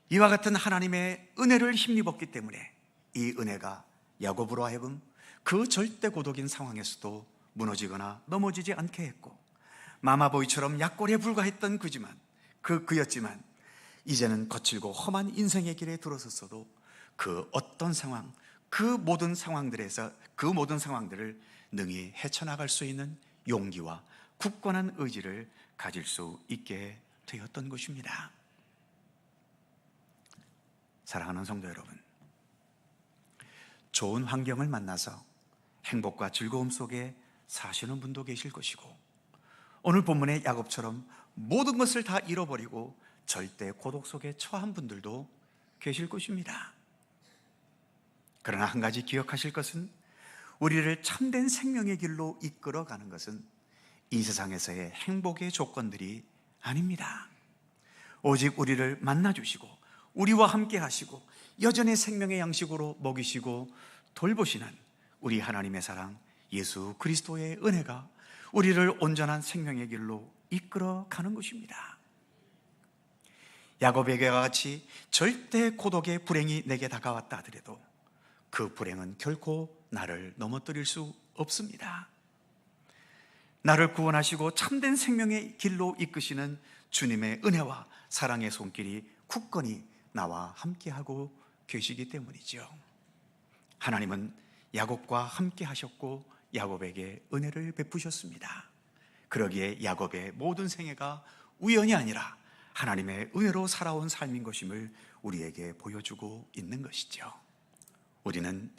이와 같은 하나님의 은혜를 힘입었기 때문에 이 은혜가 야곱으로 하여금 그 절대 고독인 상황에서도 무너지거나 넘어지지 않게 했고, 마마보이처럼 약골에 불과했던 그였지만 이제는 거칠고 험한 인생의 길에 들어섰어도 그 어떤 상황, 그 모든 상황들을 능히 헤쳐나갈 수 있는 용기와 굳건한 의지를 가질 수 있게 되었던 것입니다. 사랑하는 성도 여러분, 좋은 환경을 만나서 행복과 즐거움 속에 사시는 분도 계실 것이고, 오늘 본문의 야곱처럼 모든 것을 다 잃어버리고 절대 고독 속에 처한 분들도 계실 것입니다. 그러나 한 가지 기억하실 것은, 우리를 참된 생명의 길로 이끌어가는 것은 이 세상에서의 행복의 조건들이 아닙니다. 오직 우리를 만나주시고 우리와 함께 하시고 여전히 생명의 양식으로 먹이시고 돌보시는 우리 하나님의 사랑 예수 그리스도의 은혜가 우리를 온전한 생명의 길로 이끌어가는 것입니다. 야곱에게 같이 절대 고독의 불행이 내게 다가왔다 하더라도 그 불행은 결코 나를 넘어뜨릴 수 없습니다. 나를 구원하시고 참된 생명의 길로 이끄시는 주님의 은혜와 사랑의 손길이 굳건히 나와 함께하고 계시기 때문이죠. 하나님은 야곱과 함께 하셨고 야곱에게 은혜를 베푸셨습니다. 그러기에 야곱의 모든 생애가 우연이 아니라 하나님의 은혜로 살아온 삶인 것임을 우리에게 보여주고 있는 것이죠. 우리는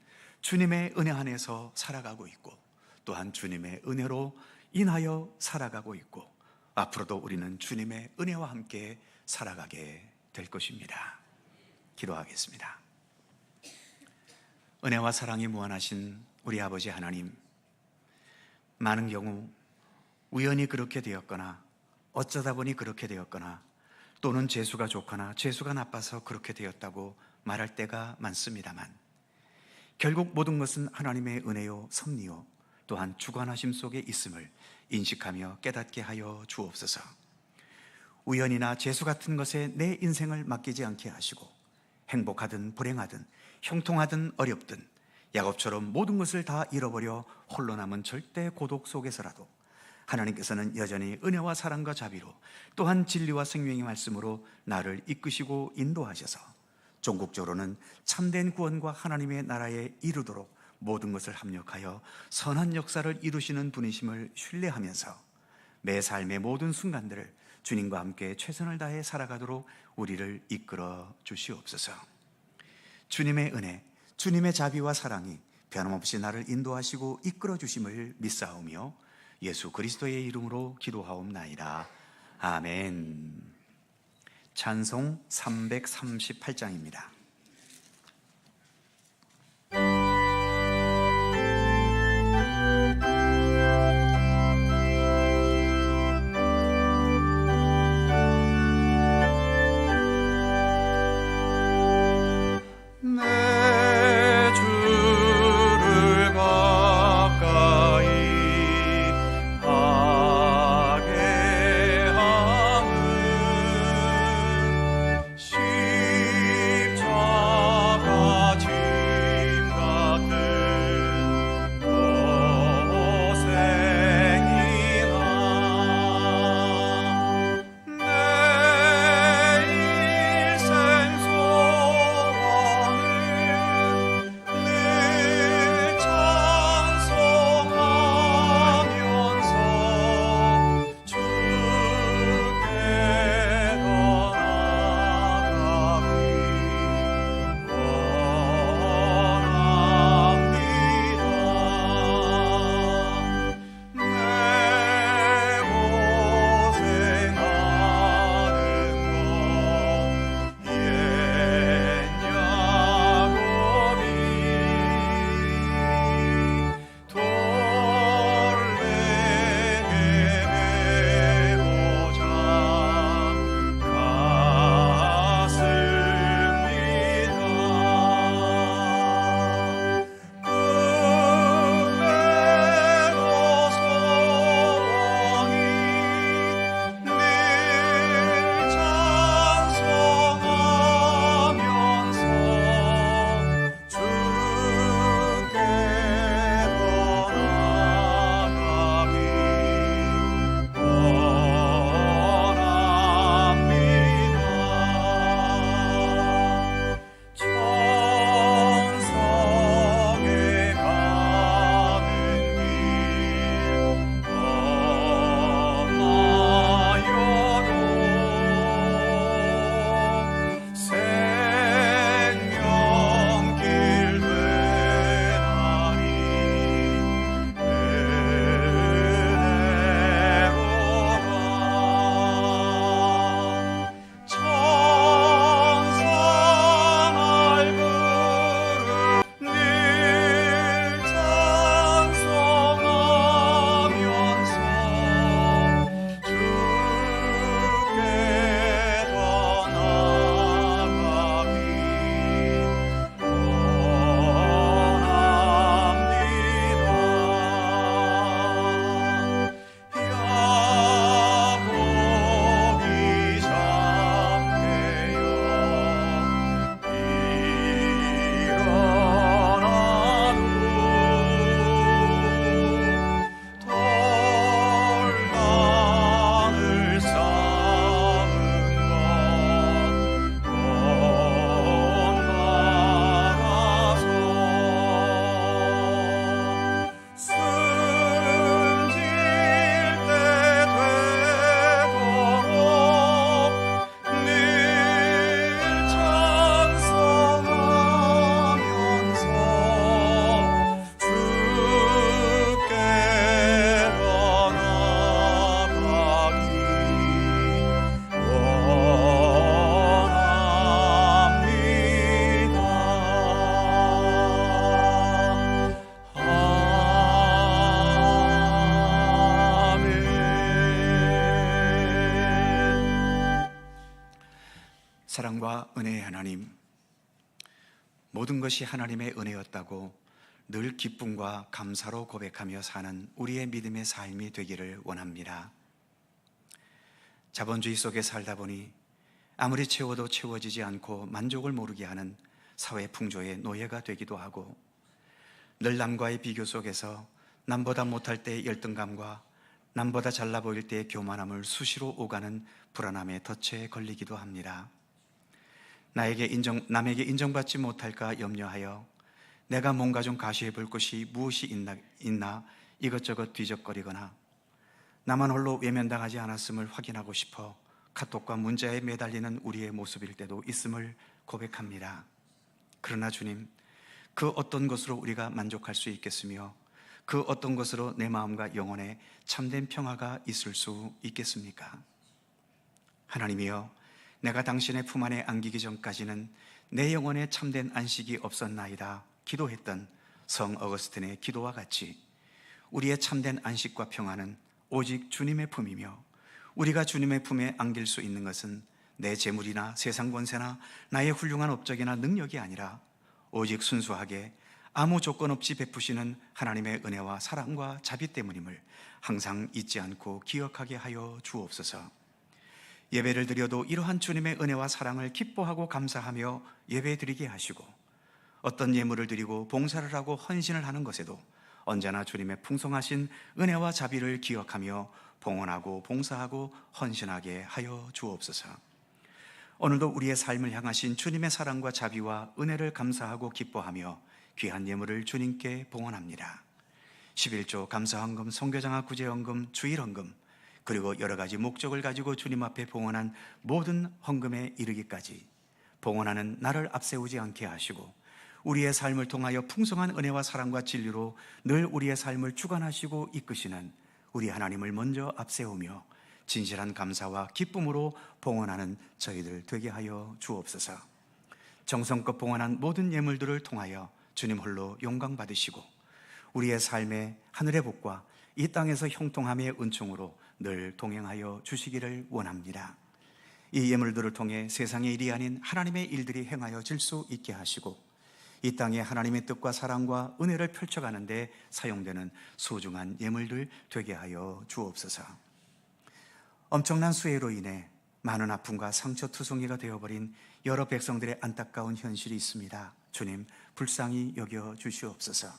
주님의 은혜 안에서 살아가고 있고, 또한 주님의 은혜로 인하여 살아가고 있고, 앞으로도 우리는 주님의 은혜와 함께 살아가게 될 것입니다. 기도하겠습니다. 은혜와 사랑이 무한하신 우리 아버지 하나님, 많은 경우 우연히 그렇게 되었거나 어쩌다 보니 그렇게 되었거나 또는 재수가 좋거나 재수가 나빠서 그렇게 되었다고 말할 때가 많습니다만, 결국 모든 것은 하나님의 은혜요 섭리요 또한 주관하심 속에 있음을 인식하며 깨닫게 하여 주옵소서. 우연이나 재수 같은 것에 내 인생을 맡기지 않게 하시고, 행복하든 불행하든 형통하든 어렵든 야곱처럼 모든 것을 다 잃어버려 홀로 남은 절대 고독 속에서라도 하나님께서는 여전히 은혜와 사랑과 자비로 또한 진리와 생명의 말씀으로 나를 이끄시고 인도하셔서 종국적으로는 참된 구원과 하나님의 나라에 이르도록 모든 것을 합력하여 선한 역사를 이루시는 분이심을 신뢰하면서 매 삶의 모든 순간들을 주님과 함께 최선을 다해 살아가도록 우리를 이끌어 주시옵소서. 주님의 은혜, 주님의 자비와 사랑이 변함없이 나를 인도하시고 이끌어 주심을 믿사오며 예수 그리스도의 이름으로 기도하옵나이다. 아멘. 찬송 338장입니다. 십자가 사랑과 은혜의 하나님, 모든 것이 하나님의 은혜였다고 늘 기쁨과 감사로 고백하며 사는 우리의 믿음의 삶이 되기를 원합니다. 자본주의 속에 살다 보니 아무리 채워도 채워지지 않고 만족을 모르게 하는 사회 풍조의 노예가 되기도 하고, 늘 남과의 비교 속에서 남보다 못할 때의 열등감과 남보다 잘나 보일 때의 교만함을 수시로 오가는 불안함의 덫에 걸리기도 합니다. 남에게 인정받지 못할까 염려하여 내가 뭔가 좀 가시해 볼 것이 무엇이 있나 이것저것 뒤적거리거나, 나만 홀로 외면당하지 않았음을 확인하고 싶어 카톡과 문자에 매달리는 우리의 모습일 때도 있음을 고백합니다. 그러나 주님, 그 어떤 것으로 우리가 만족할 수 있겠으며 그 어떤 것으로 내 마음과 영혼에 참된 평화가 있을 수 있겠습니까? 하나님이여, 내가 당신의 품 안에 안기기 전까지는 내 영혼에 참된 안식이 없었나이다 기도했던 성 어거스틴의 기도와 같이, 우리의 참된 안식과 평화는 오직 주님의 품이며, 우리가 주님의 품에 안길 수 있는 것은 내 재물이나 세상 권세나 나의 훌륭한 업적이나 능력이 아니라 오직 순수하게 아무 조건 없이 베푸시는 하나님의 은혜와 사랑과 자비 때문임을 항상 잊지 않고 기억하게 하여 주옵소서. 예배를 드려도 이러한 주님의 은혜와 사랑을 기뻐하고 감사하며 예배드리게 하시고, 어떤 예물을 드리고 봉사를 하고 헌신을 하는 것에도 언제나 주님의 풍성하신 은혜와 자비를 기억하며 봉헌하고 봉사하고 헌신하게 하여 주옵소서. 오늘도 우리의 삶을 향하신 주님의 사랑과 자비와 은혜를 감사하고 기뻐하며 귀한 예물을 주님께 봉헌합니다. 11조 감사헌금, 선교장학 구제헌금, 주일헌금, 그리고 여러 가지 목적을 가지고 주님 앞에 봉헌한 모든 헌금에 이르기까지 봉헌하는 나를 앞세우지 않게 하시고, 우리의 삶을 통하여 풍성한 은혜와 사랑과 진리로 늘 우리의 삶을 주관하시고 이끄시는 우리 하나님을 먼저 앞세우며 진실한 감사와 기쁨으로 봉헌하는 저희들 되게 하여 주옵소서. 정성껏 봉헌한 모든 예물들을 통하여 주님 홀로 영광 받으시고, 우리의 삶의 하늘의 복과 이 땅에서 형통함의 은총으로 늘 동행하여 주시기를 원합니다. 이 예물들을 통해 세상의 일이 아닌 하나님의 일들이 행하여질 수 있게 하시고, 이 땅에 하나님의 뜻과 사랑과 은혜를 펼쳐가는 데 사용되는 소중한 예물들 되게 하여 주옵소서. 엄청난 수해로 인해 많은 아픔과 상처투성이가 되어버린 여러 백성들의 안타까운 현실이 있습니다. 주님, 불쌍히 여겨 주시옵소서.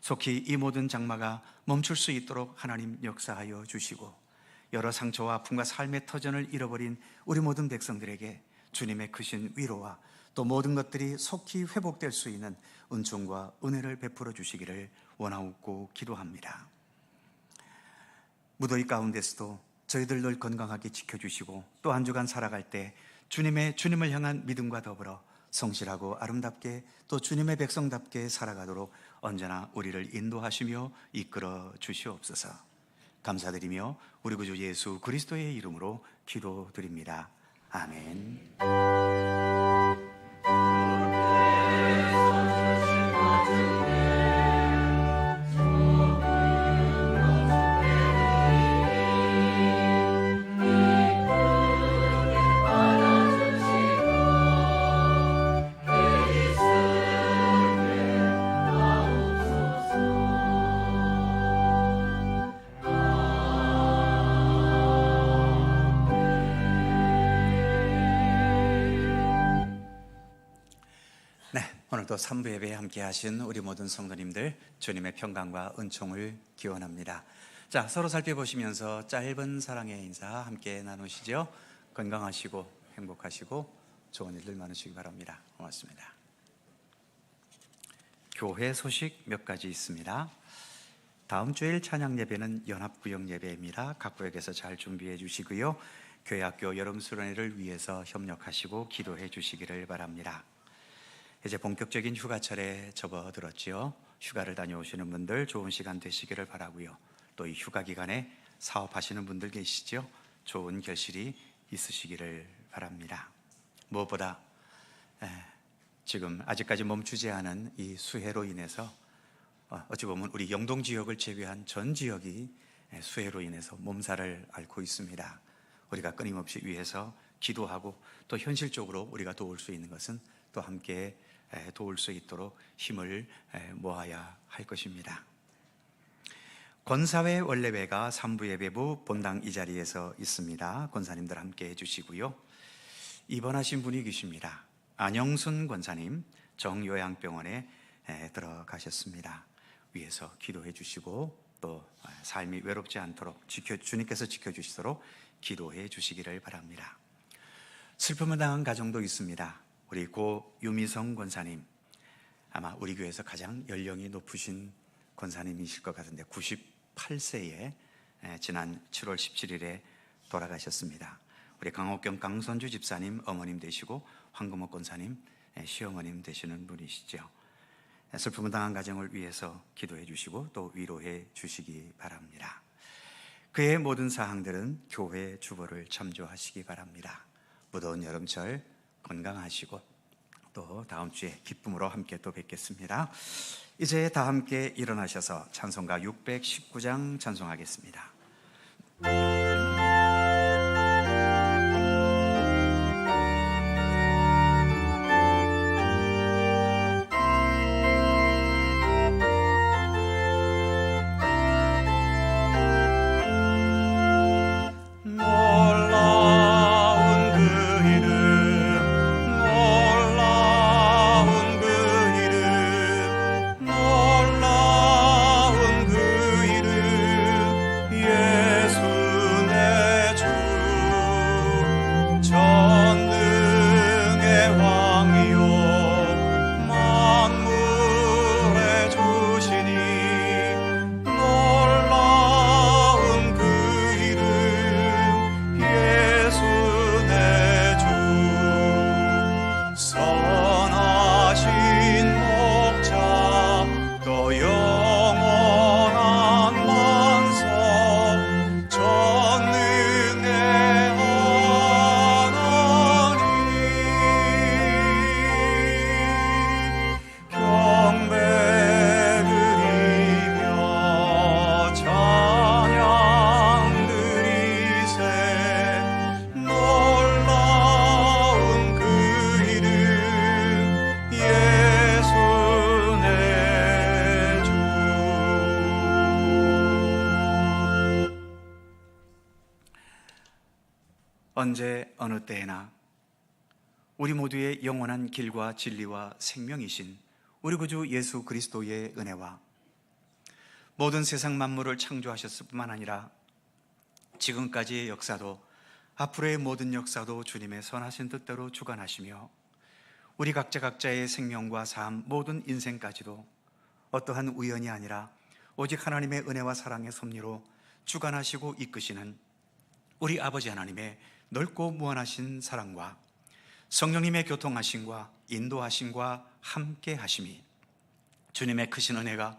속히 이 모든 장마가 멈출 수 있도록 하나님 역사하여 주시고, 여러 상처와 아픔과 삶의 터전을 잃어버린 우리 모든 백성들에게 주님의 크신 위로와 또 모든 것들이 속히 회복될 수 있는 은총과 은혜를 베풀어 주시기를 원하옵고 기도합니다. 무더위 가운데서도 저희들 늘 건강하게 지켜주시고, 또 한 주간 살아갈 때 주님을 향한 믿음과 더불어 성실하고 아름답게 또 주님의 백성답게 살아가도록 언제나 우리를 인도하시며 이끌어 주시옵소서. 감사드리며 우리 구주 예수 그리스도의 이름으로 기도드립니다. 아멘. 오늘도 3부 예배에 함께 하신 우리 모든 성도님들, 주님의 평강과 은총을 기원합니다. 자, 서로 살펴보시면서 짧은 사랑의 인사 함께 나누시죠. 건강하시고 행복하시고 좋은 일들 많으시기 바랍니다. 고맙습니다. 교회 소식 몇 가지 있습니다. 다음 주일 찬양 예배는 연합구역 예배입니다. 각 구역에서 잘 준비해 주시고요, 교회 학교 여름 수련회를 위해서 협력하시고 기도해 주시기를 바랍니다. 이제 본격적인 휴가철에 접어들었지요. 휴가를 다녀오시는 분들 좋은 시간 되시기를 바라고요. 또 이 휴가 기간에 사업하시는 분들 계시죠. 좋은 결실이 있으시기를 바랍니다. 무엇보다 지금 아직까지 멈추지 않은 이 수해로 인해서 어찌 보면 우리 영동 지역을 제외한 전 지역이 수해로 인해서 몸살을 앓고 있습니다. 우리가 끊임없이 위해서 기도하고 또 현실적으로 우리가 도울 수 있는 것은 또 함께 도울 수 있도록 힘을 모아야 할 것입니다. 권사회 원례회가 3부 예배부 본당 이 자리에서 있습니다. 권사님들 함께 해주시고요. 입원하신 분이 계십니다. 안영순 권사님 정요양병원에 들어가셨습니다. 위에서 기도해 주시고 또 삶이 외롭지 않도록 주님께서 지켜주시도록 기도해 주시기를 바랍니다. 슬픔을 당한 가정도 있습니다. 우리 고 유미성 권사님, 아마 우리 교회에서 가장 연령이 높으신 권사님이실 것 같은데 98세에 지난 7월 17일에 돌아가셨습니다. 우리 강옥경 강선주 집사님 어머님 되시고 황금옥 권사님 시어머님 되시는 분이시죠. 슬픔을 당한 가정을 위해서 기도해 주시고 또 위로해 주시기 바랍니다. 그의 모든 사항들은 교회 주보를 참조하시기 바랍니다. 무더운 여름철 건강하시고 또 다음 주에 기쁨으로 함께 또 뵙겠습니다. 이제 다 함께 일어나셔서 찬송가 619장 찬송하겠습니다. 언제 어느 때에나 우리 모두의 영원한 길과 진리와 생명이신 우리 구주 예수 그리스도의 은혜와 모든 세상 만물을 창조하셨을 뿐만 아니라 지금까지의 역사도 앞으로의 모든 역사도 주님의 선하신 뜻대로 주관하시며 우리 각자의 생명과 삶, 모든 인생까지도 어떠한 우연이 아니라 오직 하나님의 은혜와 사랑의 섭리로 주관하시고 이끄시는 우리 아버지 하나님의 넓고 무한하신 사랑과 성령님의 교통하심과 인도하심과 함께 하심이 주님의 크신 은혜가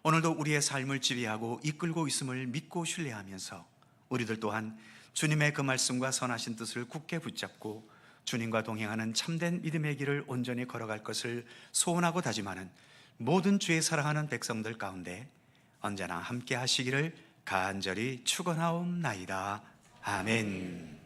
오늘도 우리의 삶을 지배하고 이끌고 있음을 믿고 신뢰하면서 우리들 또한 주님의 그 말씀과 선하신 뜻을 굳게 붙잡고 주님과 동행하는 참된 믿음의 길을 온전히 걸어갈 것을 소원하고 다짐하는 모든 주의 사랑하는 백성들 가운데 언제나 함께 하시기를 간절히 축원하옵나이다. 아멘.